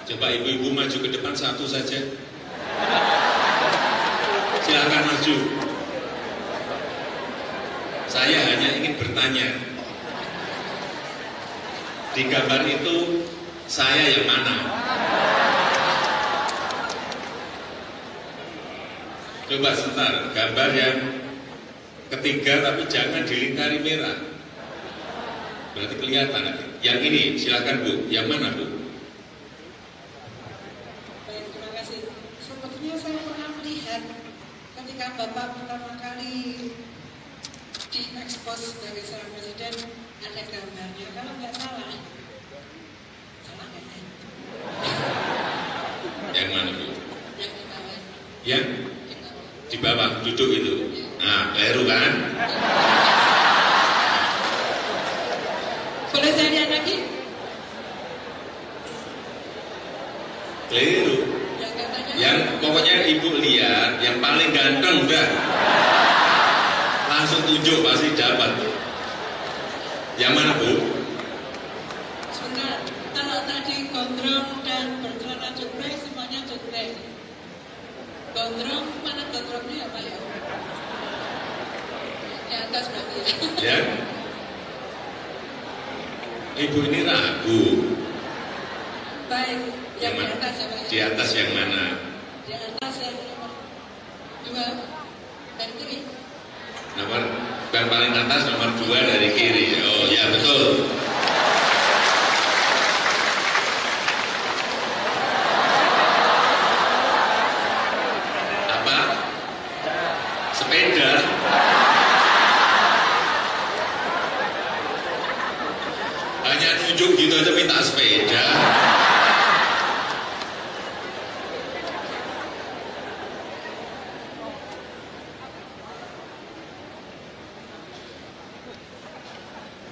Coba ibu-ibu maju ke depan satu saja. Silakan maju. Saya hanya ingin bertanya, di gambar itu saya yang mana? Coba sebentar, gambar yang ketiga tapi jangan dilingkari merah. Berarti kelihatan. Yang ini silakan Bu, yang mana Bu? Baik, terima kasih. Sepertinya saya pernah melihat ketika Bapak pertama kali diekspos sebagai seorang presiden ada gambarnya. Kalau nggak salah, salah nggak ya? Yang mana Bu? Yang di bawah. Yang Di bawah. di bawah duduk itu. Nah, keliru kan? Boleh saya lihat lagi? Keliru. Yang katanya. Yang pokoknya ibu lihat yang paling ganteng udah langsung tunjuk pasti dapat. Yang mana Bu? Sebentar, kalau tadi gondrong dan bercelana jubrek semuanya jubrek. Gondrong, mana gondrongnya ya Pak ya? Di atas berarti ya. Ya. Ibu ini ragu. Baik, yang di mana? atas ya Pak ya? Di atas yang mana? Di atas yang nomor 2 dari kiri. Nomor yang paling atas nomor 2 dari kiri. Oh ya betul. Apa? Sepeda. Hanya tunjuk gitu aja minta sepeda.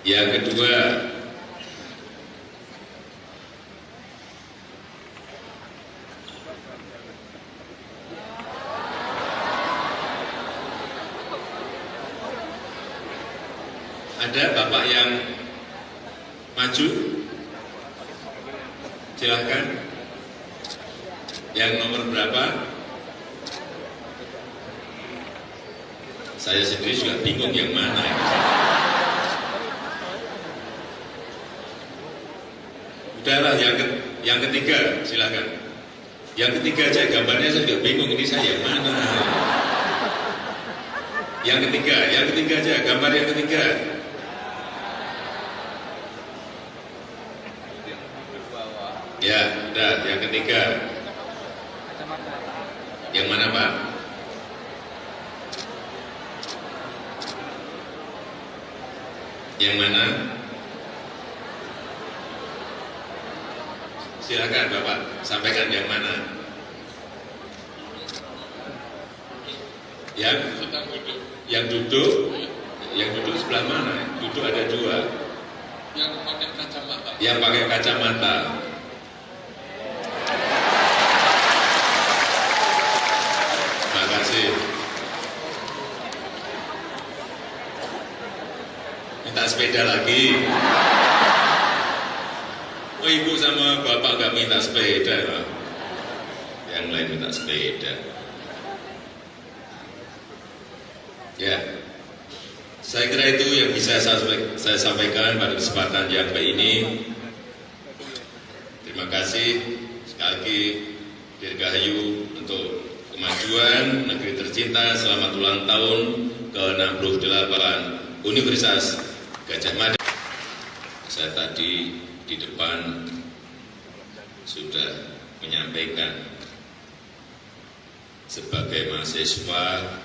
Yang kedua, ada Bapak yang maju, silahkan. Yang nomor berapa? Saya sendiri juga bingung yang mana ini. Udahlah, yang ketiga, silakan. Yang ketiga aja, gambarnya saya juga bingung, ini saya yang mana. Yang ketiga aja, gambar yang ketiga. Ya, udah, yang ketiga. Yang mana Pak? Yang mana? Silakan Bapak, sampaikan yang mana? Sedang duduk. Yang duduk sebelah mana? Duduk ada 2. Yang pakai kacamata. Yang pakai kacamata. Terima kasih. Minta sepeda lagi. Oh, ibu sama bapak gak minta sepeda, Pak. Yang lain minta sepeda. Ya, saya kira itu yang bisa saya sampaikan pada kesempatan yang baik ini. Terima kasih sekali lagi Dirgahayu untuk kemajuan negeri tercinta. Selamat ulang tahun ke-68 Universitas Gadjah Mada. Saya tadi di depan sudah menyampaikan sebagai mahasiswa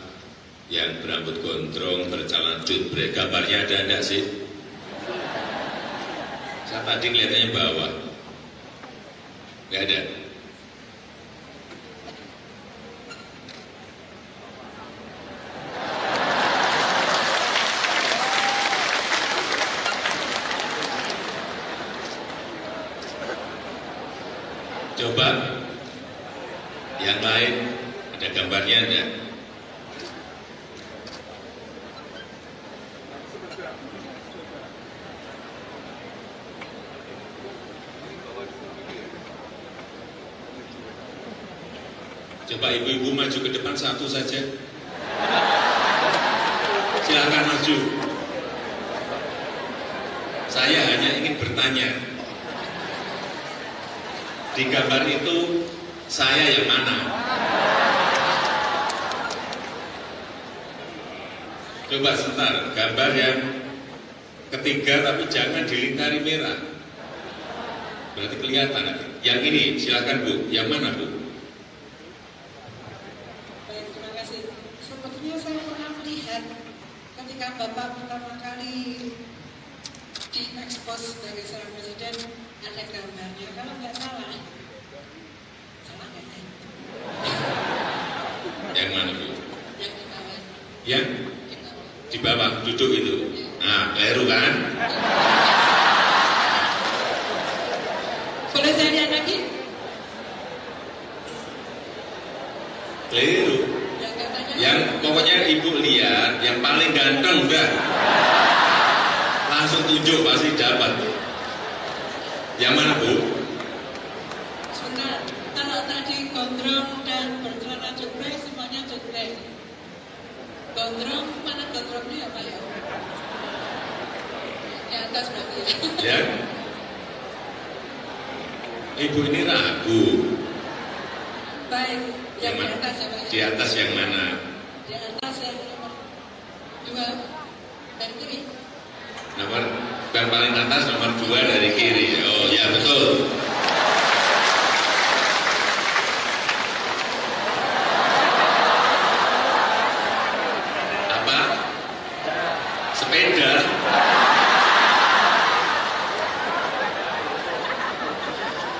yang berambut gondrong, berjalan jutbrek, gambarnya ada enggak sih? Saya tadi kelihatannya bawah, enggak ada. Coba yang lain ada gambarnya enggak? Coba ibu-ibu maju ke depan satu saja. Silakan maju. Saya hanya ingin bertanya, di gambar itu saya yang mana? Coba sebentar, gambar yang ketiga tapi jangan dilingkari merah. Berarti kelihatan. Yang ini silakan Bu, yang mana Bu? Baik, terima kasih. Sepertinya saya pernah melihat ketika Bapak pertama kali diekspos sebagai seorang presiden ada gambarnya. Kalau nggak salah, salah nggak ya? Yang mana Bu? Yang di bawah. Yang Di bawah. di bawah duduk itu. Nah, keliru kan? Boleh saya lihat lagi? Keliru. Yang katanya. Yang pokoknya ibu lihat yang paling ganteng udah langsung tunjuk pasti dapat. Yang mana Bu? Sebentar, kalau tadi gondrong dan bercelana jubrek semuanya jubrek. Gondrong, mana gondrongnya apa ya? Di atas berarti ya. Ya. Ibu ini ragu. Baik, yang di Yang atas ya Pak ya? Di atas yang mana? Di atas yang nomor 2 dari kiri. Nomor yang paling atas nomor 2 dari kiri. Oh ya betul. Apa? Sepeda.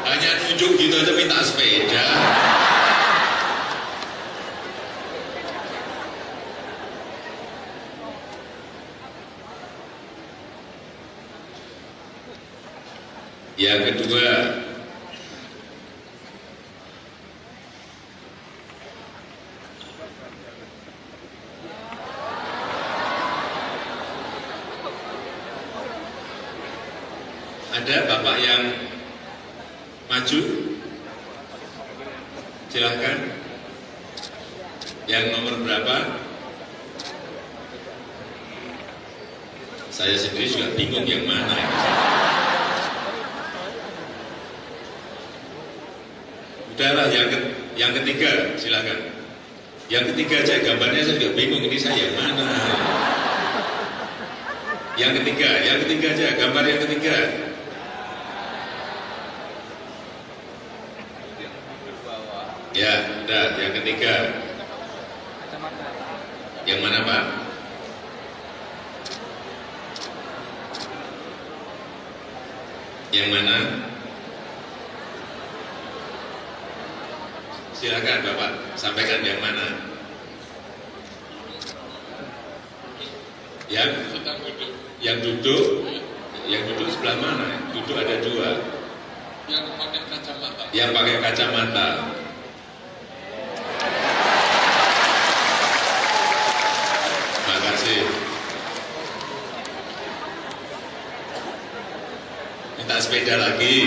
Hanya tunjuk gitu aja minta sepeda. Yang kedua, ada Bapak yang maju, silahkan. Yang nomor berapa? Saya sendiri juga bingung yang mana. Udahlah, yang ketiga, silakan. Yang ketiga aja gambarnya saya juga bingung ini saya yang mana. Yang ketiga aja, gambar yang ketiga. Ya, udah, yang ketiga. Yang mana Pak? Yang mana? Silakan Bapak, sampaikan yang mana? Sedang duduk. Yang duduk sebelah mana? Duduk ada 2. Yang pakai kacamata. Yang pakai kacamata. Terima kasih. Minta sepeda lagi.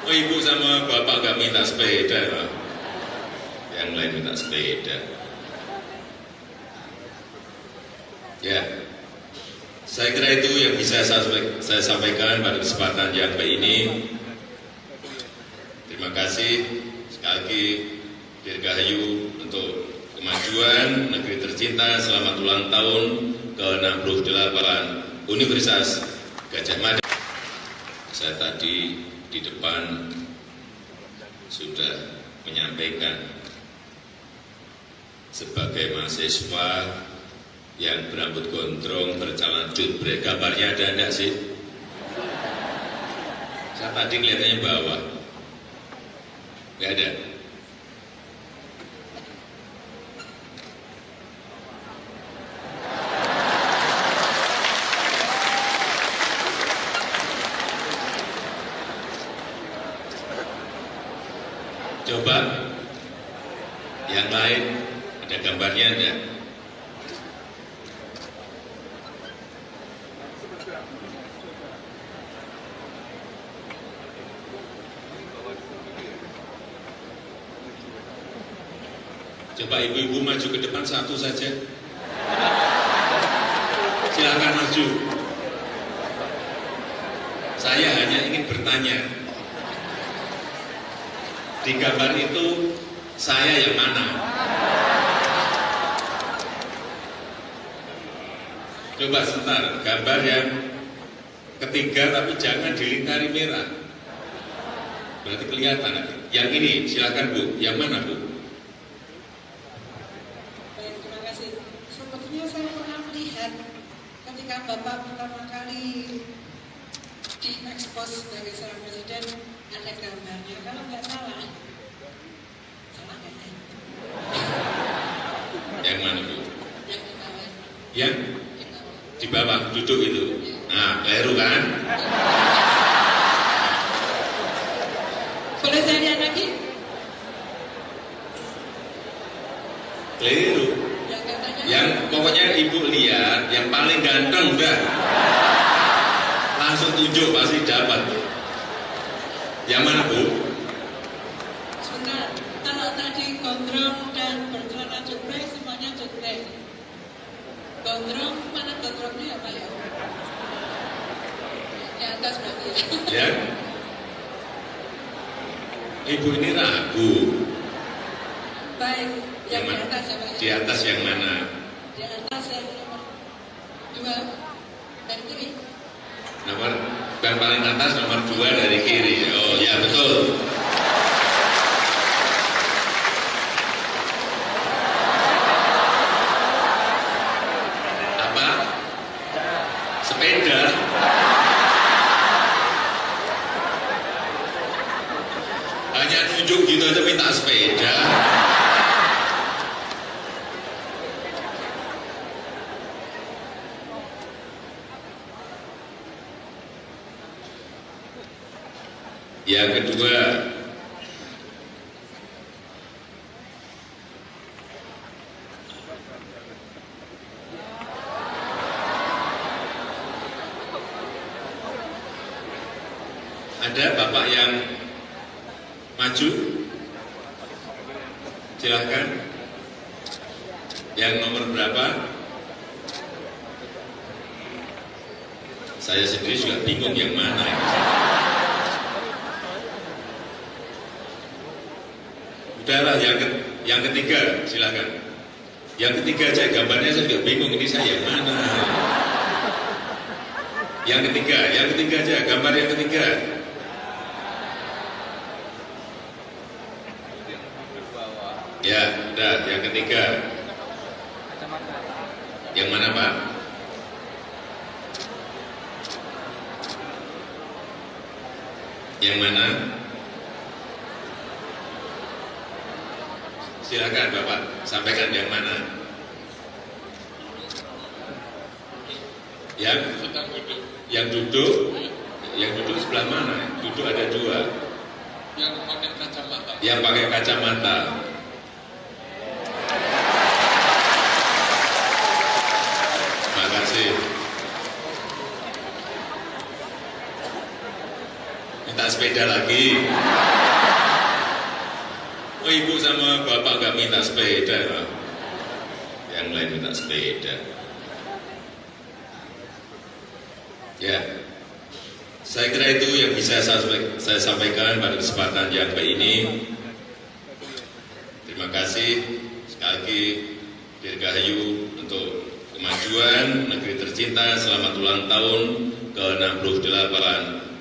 Oh ibu sama bapak gak minta sepeda, Pak. Yang lain minta sepeda. Ya, saya kira itu yang bisa saya sampaikan pada kesempatan yang baik ini. Terima kasih sekali lagi Dirgahayu untuk kemajuan negeri tercinta. Selamat ulang tahun ke-68 Universitas Gadjah Mada. Saya tadi di depan sudah menyampaikan sebagai mahasiswa yang berambut gondrong bercalon jubret, gambarnya ada enggak sih? Saya tadi kelihatannya bawah, enggak ada. Coba yang lain ada gambarnya enggak? Coba ibu-ibu maju ke depan satu saja. Silakan maju. Saya hanya ingin bertanya, di gambar itu saya yang mana? Coba sebentar, gambar yang ketiga tapi jangan dilingkari merah. Berarti kelihatan nanti. Yang ini, silakan Bu. Yang mana Bu? Baik, terima kasih. Sepertinya saya pernah melihat ketika Bapak pertama kali diekspos sebagai seorang presiden ada gambarnya. Kalau nggak salah, salah nggak ya? Yang mana Bu? Yang di bawah. Yang Di bawah. di bawah duduk itu. Nah, keliru kan? Boleh saya lihat lagi? Keliru. Yang katanya. Yang pokoknya ibu lihat yang paling ganteng udah langsung tunjuk pasti dapat. Yang mana Bu? Sebentar, kalau tadi gondrong dan bercelana jubrek semuanya jubrek. Gondrong, mana gondrongnya apa ya? Di atas berarti ya. Ya. Ibu ini ragu. Baik, yang di mana? atas ya Pak. Di atas yang mana? Di atas yang nomor 2 dari kiri. Nomor yang paling atas nomor 2 dari kiri. Oh ya betul. Apa? Sepeda. Hanya nunjuk gitu aja minta sepeda. Yang kedua, ada Bapak yang maju, silahkan. Yang nomor berapa? Saya sendiri juga bingung yang mana. Udahlah, yang ketiga, silakan. Yang ketiga aja gambarnya saya juga bingung ini saya yang mana. Yang ketiga aja, gambar yang ketiga. Ya, udah, yang ketiga. Yang mana Pak? Yang mana? Silakan Bapak, sampaikan yang mana? Sedang duduk. Yang duduk sebelah mana? Duduk ada 2. Yang pakai kacamata. Yang pakai kacamata. Terima kasih. Minta sepeda lagi. Oh, ibu sama bapak gak minta sepeda, Pak. Yang lain minta sepeda. Ya, saya kira itu yang bisa saya sampaikan pada kesempatan yang baik ini. Terima kasih sekali lagi Dirgahayu untuk kemajuan negeri tercinta. Selamat ulang tahun ke-68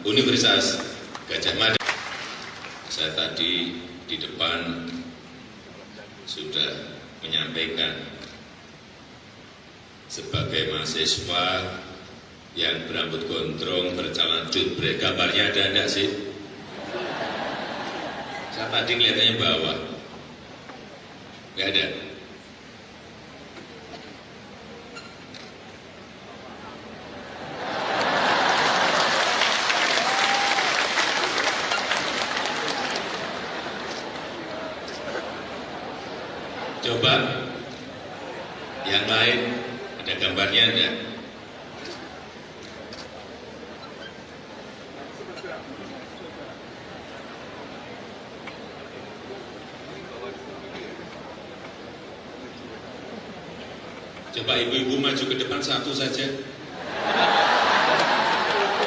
Universitas Gadjah Mada. Saya tadi di depan sudah menyampaikan sebagai mahasiswa yang berambut gondrong bercalon jubret, gambarnya ada enggak sih? Saya tadi kelihatannya bawah, nggak ada. Coba yang lain ada gambarnya enggak? Coba ibu-ibu maju ke depan satu saja.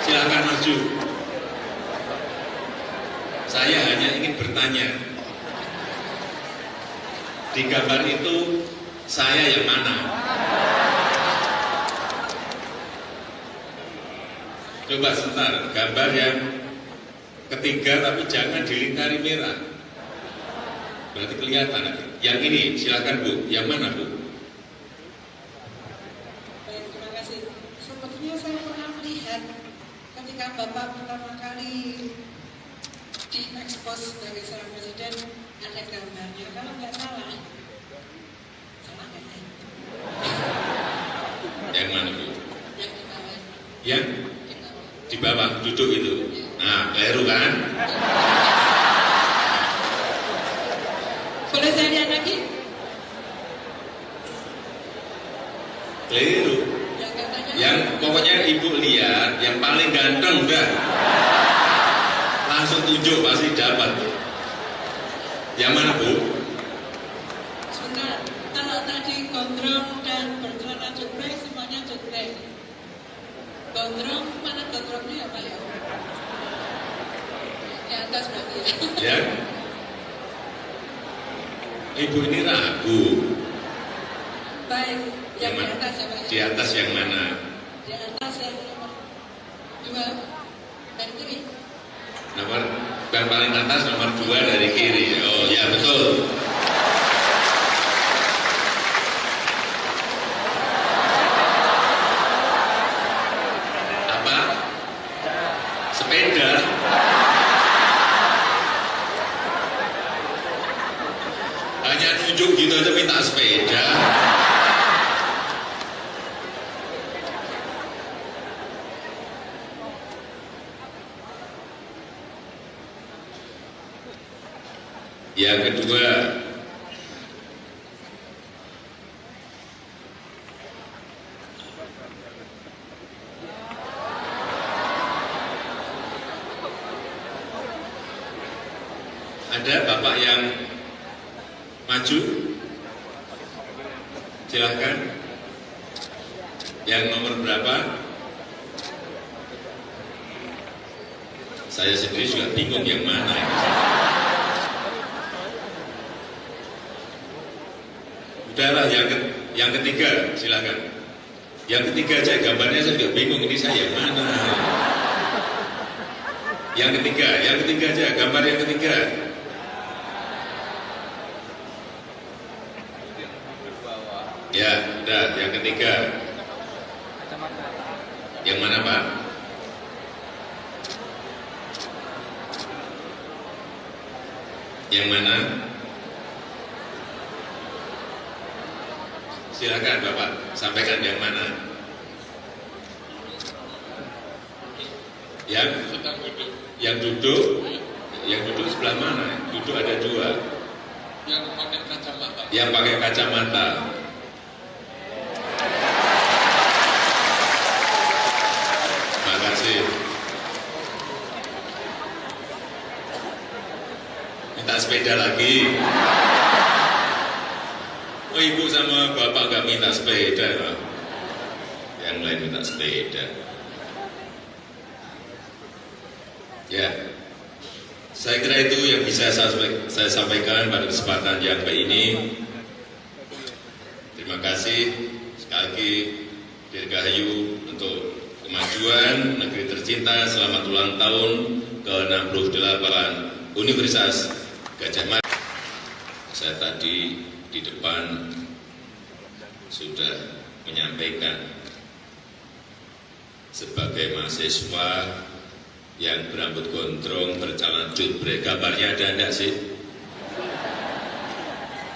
Silakan maju. Saya hanya ingin bertanya, di gambar itu saya yang mana? Coba sebentar, gambar yang ketiga tapi jangan dilingkari merah. Berarti kelihatan. Yang ini silakan Bu, yang mana Bu? Baik, terima kasih. Sebetulnya saya pernah melihat ketika Bapak pertama kali diekspos sebagai seorang presiden, ada gambarnya. Kalau nggak salah, salah nggak ya? Yang mana Bu? Yang di bawah. Yang Di bawah. di bawah duduk itu. Nah, keliru kan? Boleh saya lihat lagi? Keliru. Yang katanya. Yang pokoknya ibu lihat yang paling ganteng udah langsung tunjuk pasti dapat. Yang mana Bu? Sebentar, kalau tadi gondrong dan bercelana cukrek, semuanya cukrek. Gondrong, mana gondrongnya ya Pak ya? Di atas berarti ya. Ya. Ibu ini ragu. Baik, yang di mana? atas ya Pak Di ya? atas yang mana? Di atas yang nomor 2 dari kiri. Nomor yang paling atas nomor 2 dari kiri. Oh ya betul. Apa? Sepeda. Hanya nunjuk gitu aja minta sepeda. Yang kedua, ada Bapak yang maju, silahkan. Yang nomor berapa? Saya sendiri juga bingung yang mana ini. Udahlah yang ketiga, silakan. Yang ketiga aja gambarnya saya juga bingung ini saya yang mana. Yang ketiga aja gambar yang ketiga. Ya, udah yang ketiga. Yang mana Pak? Yang mana? Silakan Bapak, sampaikan yang mana? Sedang duduk. Yang duduk sebelah mana? Duduk ada 2. Yang pakai kacamata. Yang pakai kacamata. Terima kasih. Minta sepeda lagi. Oh, ibu sama bapak gak minta sepeda, Pak. Yang lain minta sepeda. Ya, saya kira itu yang bisa saya sampaikan pada kesempatan yang baik ini. Terima kasih sekali lagi Dirgahayu untuk kemajuan negeri tercinta. Selamat ulang tahun ke-68 Universitas Gadjah Mada. Saya tadi di depan sudah menyampaikan sebagai mahasiswa yang berambut gondrong bercalon jubre, gambarnya ada enggak sih?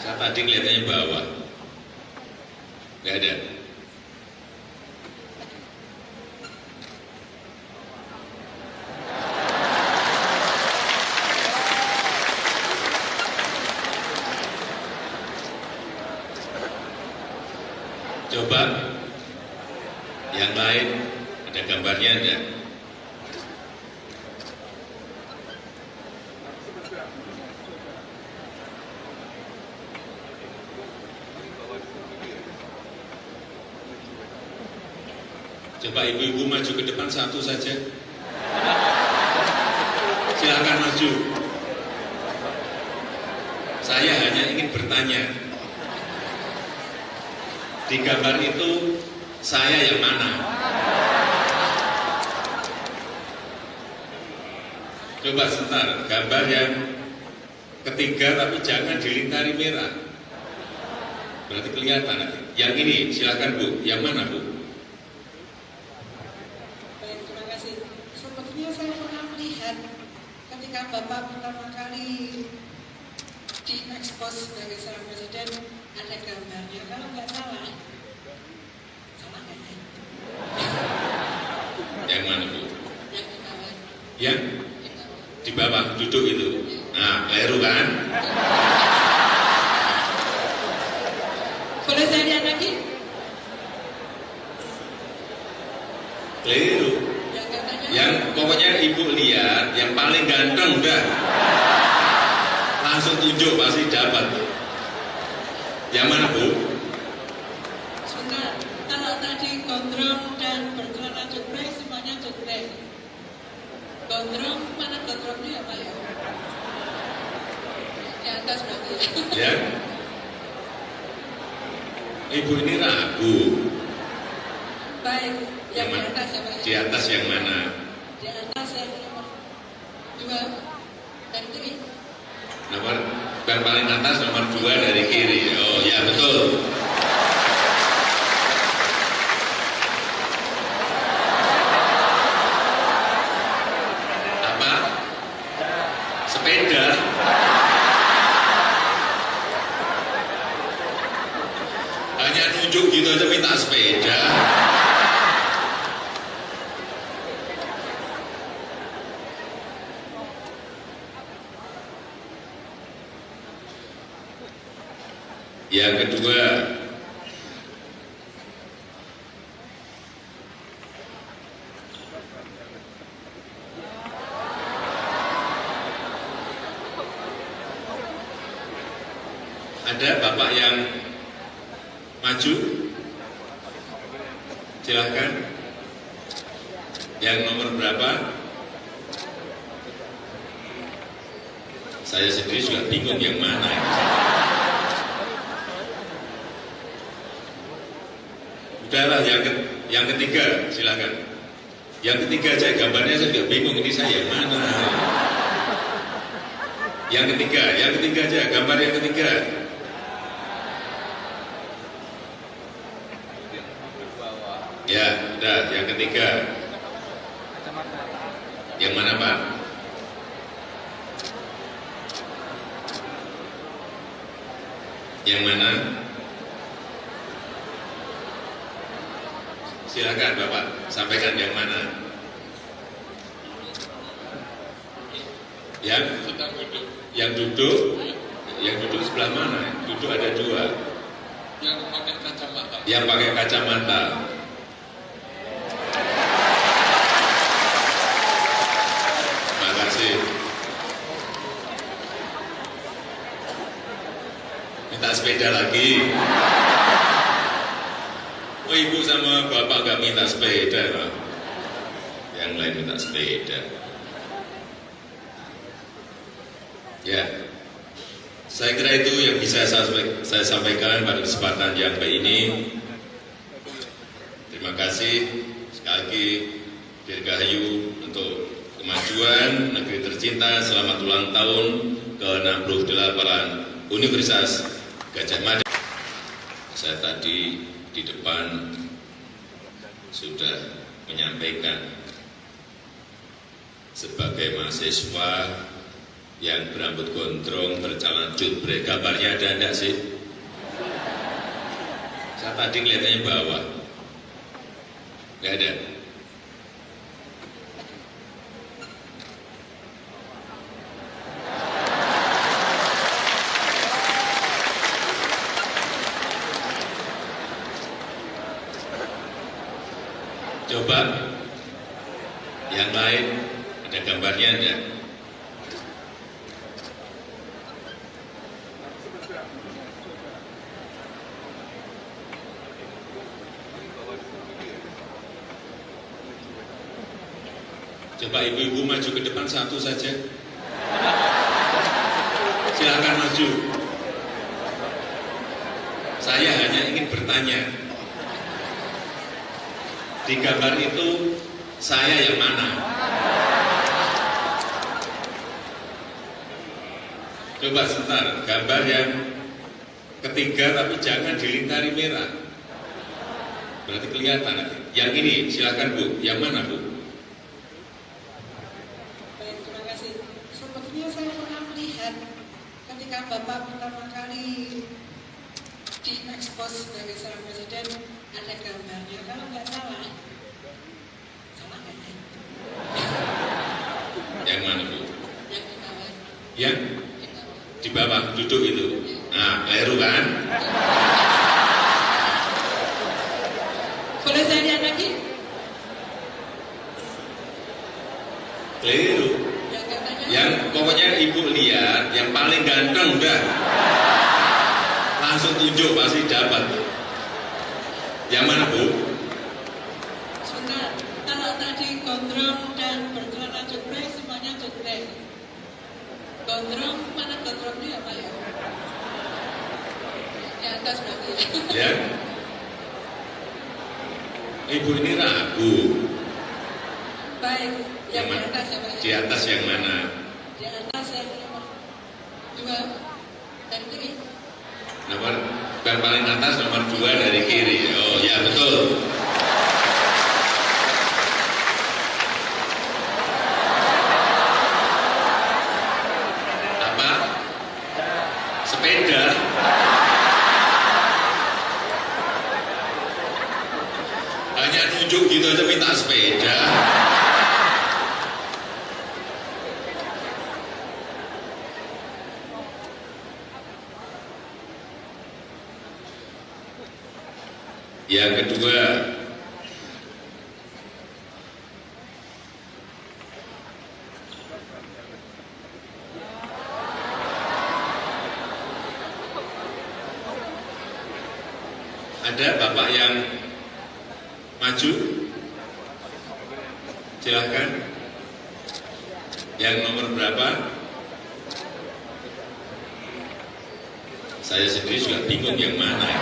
Saya tadi kelihatannya bawah, enggak ada. Coba yang lain ada gambarnya enggak? Coba ibu-ibu maju ke depan satu saja. Silakan maju. Saya hanya ingin bertanya, di gambar itu saya yang mana? Coba sebentar, gambar yang ketiga tapi jangan dilingkari merah. Berarti kelihatan nanti. Yang ini silakan Bu, yang mana Bu? Baik, terima kasih. Sepertinya saya pernah melihat ketika Bapak pertama kali diekspos sebagai seorang presiden, ada gambarnya. Kalau nggak salah, salah nggak ya? Yang mana Bu? Yang di bawah. Yang Di bawah. di bawah duduk itu. Nah, keliru kan? Boleh saya lihat lagi? Keliru. Yang katanya. Yang pokoknya ibu lihat yang paling ganteng udah langsung tunjuk pasti dapat. Yang mana Bu? Sebentar, kalau tadi gondrong dan bercelana cukrek, semuanya cukrek. Gondrong, mana gondrongnya ya Pak ya? Di atas berarti ya. Ya. Ibu ini ragu. Baik, yang di mana? atas ya Pak Di ya? atas yang mana? Di atas yang nomor 2 dari kiri. Nomor yang paling atas nomor 2 dari kiri. Oh ya betul. Apa? Sepeda. Hanya nunjuk gitu aja minta sepeda. Yang kedua, ada Bapak yang maju, silahkan. Yang nomor berapa? Saya sendiri juga bingung yang mana. Udahlah yang ketiga, silakan. Yang ketiga aja gambarnya saya juga bingung ini saya yang mana. Yang ketiga aja gambar yang ketiga. Ya, udah yang ketiga. Yang mana Pak? Yang mana? Silakan Bapak, sampaikan yang mana? Yang Sedang duduk. Yang duduk sebelah mana? Duduk ada 2. Yang pakai kacamata. Yang pakai kacamata. Terima kasih. Minta sepeda lagi. Oh, ibu sama bapak gak minta sepeda, Pak. Yang lain minta sepeda. Ya, saya kira itu yang bisa saya sampaikan pada kesempatan yang baik ini. Terima kasih sekali lagi Dirgahayu untuk kemajuan negeri tercinta. Selamat ulang tahun ke-68 Universitas Gadjah Mada. Saya tadi di depan sudah menyampaikan sebagai mahasiswa yang berambut gondrong bercalon jutbre, gambarnya ada enggak sih? Saya tadi kelihatannya bawah, enggak ada. Coba yang lain ada gambarnya enggak? Coba ibu-ibu maju ke depan satu saja. Silakan maju. Saya hanya ingin bertanya, di gambar itu saya yang mana? Coba sebentar, gambar yang ketiga tapi jangan dilingkari merah. Berarti kelihatan nanti. Yang ini silakan Bu, yang mana Bu? Baik, terima kasih. Sepertinya saya pernah melihat ketika Bapak pertama kali diekspos sebagai seorang presiden, ada gambarnya. Kalau nggak salah, salah nggak ya? Yang mana Bu? Yang di bawah. Yang Di bawah. di bawah duduk itu. Nah, keliru kan? Boleh saya lihat lagi? Keliru. Yang katanya. Yang pokoknya Ibu lihat yang paling ganteng udah. Langsung tunjuk pasti dapat. Yang mana Bu? Sebentar, kalau tadi gondrong dan bercelana jubrek semuanya jubrek. Gondrong, mana gondrongnya apa ya? Di atas berarti ya. Ya. Ibu ini ragu. Baik, yang di mana? atas ya Pak ya? Di atas yang mana? Di atas yang nomor 2 dari kiri. Nomor yang paling atas nomor 2 dari kiri. Oh ya betul. Apa? Sepeda. Hanya nunjuk gitu aja minta sepeda. Yang kedua, ada Bapak yang maju, silahkan. Yang nomor berapa? Saya sendiri juga bingung yang mana.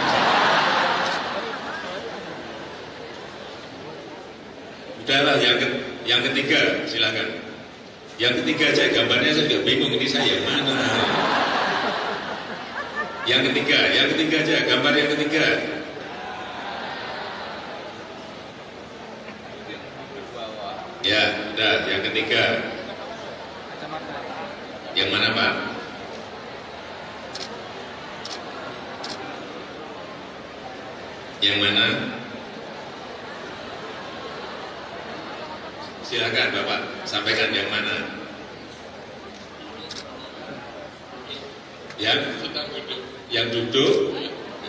Udahlah, yang ketiga, silakan. Yang ketiga aja, gambarnya saya juga bingung ini saya yang mana. Yang ketiga aja, gambar yang ketiga. Ya, udah, yang ketiga. Yang mana Pak? Yang mana? Silakan Bapak, sampaikan yang mana? Yang Sedang duduk.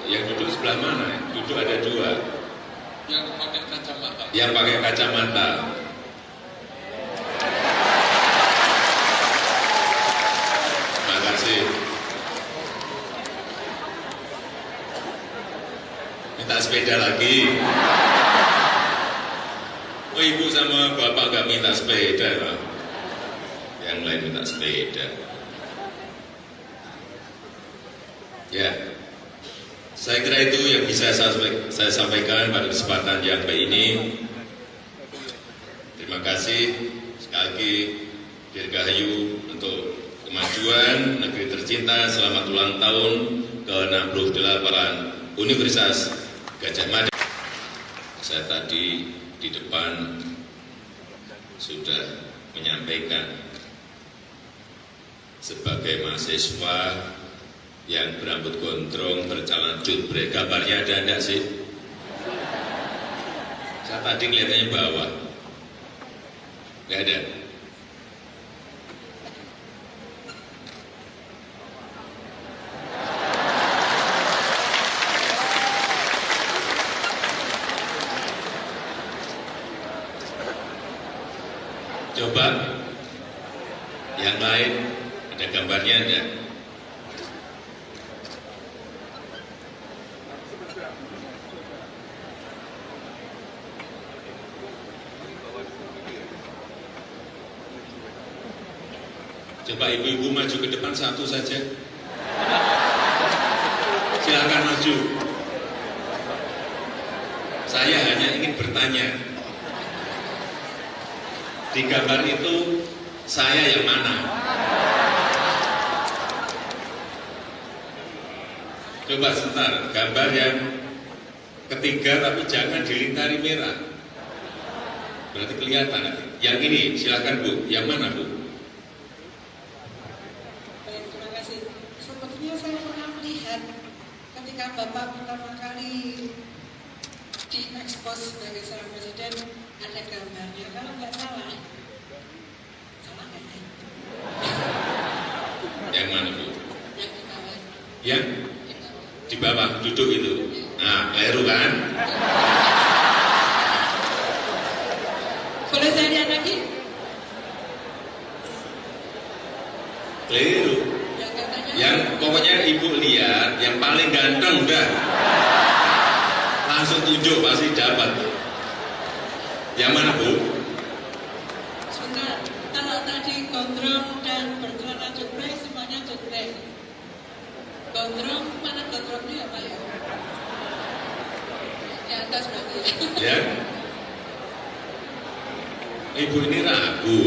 Yang duduk sebelah mana? Duduk ada 2. Yang pakai kacamata. Yang pakai kacamata. Terima kasih. Minta sepeda lagi. Oh, Ibu sama Bapak gak minta sepeda, Pak. Yang lain minta sepeda. Ya, saya kira itu yang bisa saya sampaikan pada kesempatan yang baik ini. Terima kasih sekali lagi Dirgahayu untuk kemajuan negeri tercinta. Selamat ulang tahun ke-68 Universitas Gadjah Mada. Saya tadi di depan sudah menyampaikan sebagai mahasiswa yang berambut gondrong berjalan jutbrek, gambarnya ada enggak sih? Saya tadi kelihatannya bawah, enggak ada. Coba yang lain ada gambarnya enggak? Coba ibu-ibu maju ke depan satu saja. Silakan maju. Saya hanya ingin bertanya, di gambar itu saya yang mana? Coba sebentar, gambar yang ketiga tapi jangan dilingkari merah. Berarti kelihatan. Yang ini silakan Bu, yang mana Bu? Baik, terima kasih. Sepertinya saya pernah melihat ketika Bapak pertama kali diekspos sebagai seorang presiden, ada gambarnya. Kalau nggak salah, salah nggak ya? Yang mana Bu? Yang di bawah. Yang Di bawah. di bawah duduk itu. Nah, keliru kan? Boleh saya lihat lagi? Keliru. Yang katanya. Yang pokoknya ibu lihat yang paling ganteng udah langsung tunjuk pasti dapat. Yang mana Bu? Sebentar, kalau tadi gondrong dan bercelana jubrek semuanya jubrek. Gondrong, mana gondrongnya apa ya? Di atas berarti. Ya. Ibu ini ragu.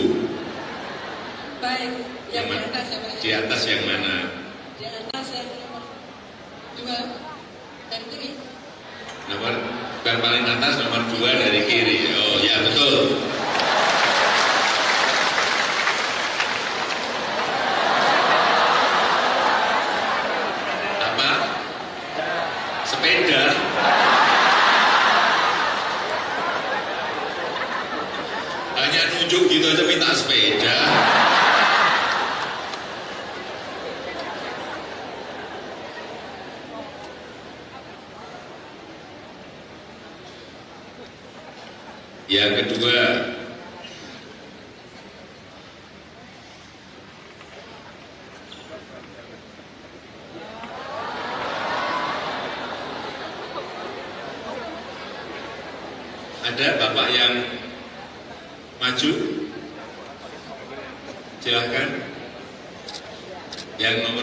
Baik, yang di mana? atas ya Pak? Di atas yang mana? Di atas yang nomor 2 dari kiri. Nomor yang paling atas nomor 2 dari kiri. Oh ya betul. Apa? Sepeda. Hanya nunjuk gitu aja minta sepeda. Yang kedua, ada Bapak yang maju, silahkan. Yang nomor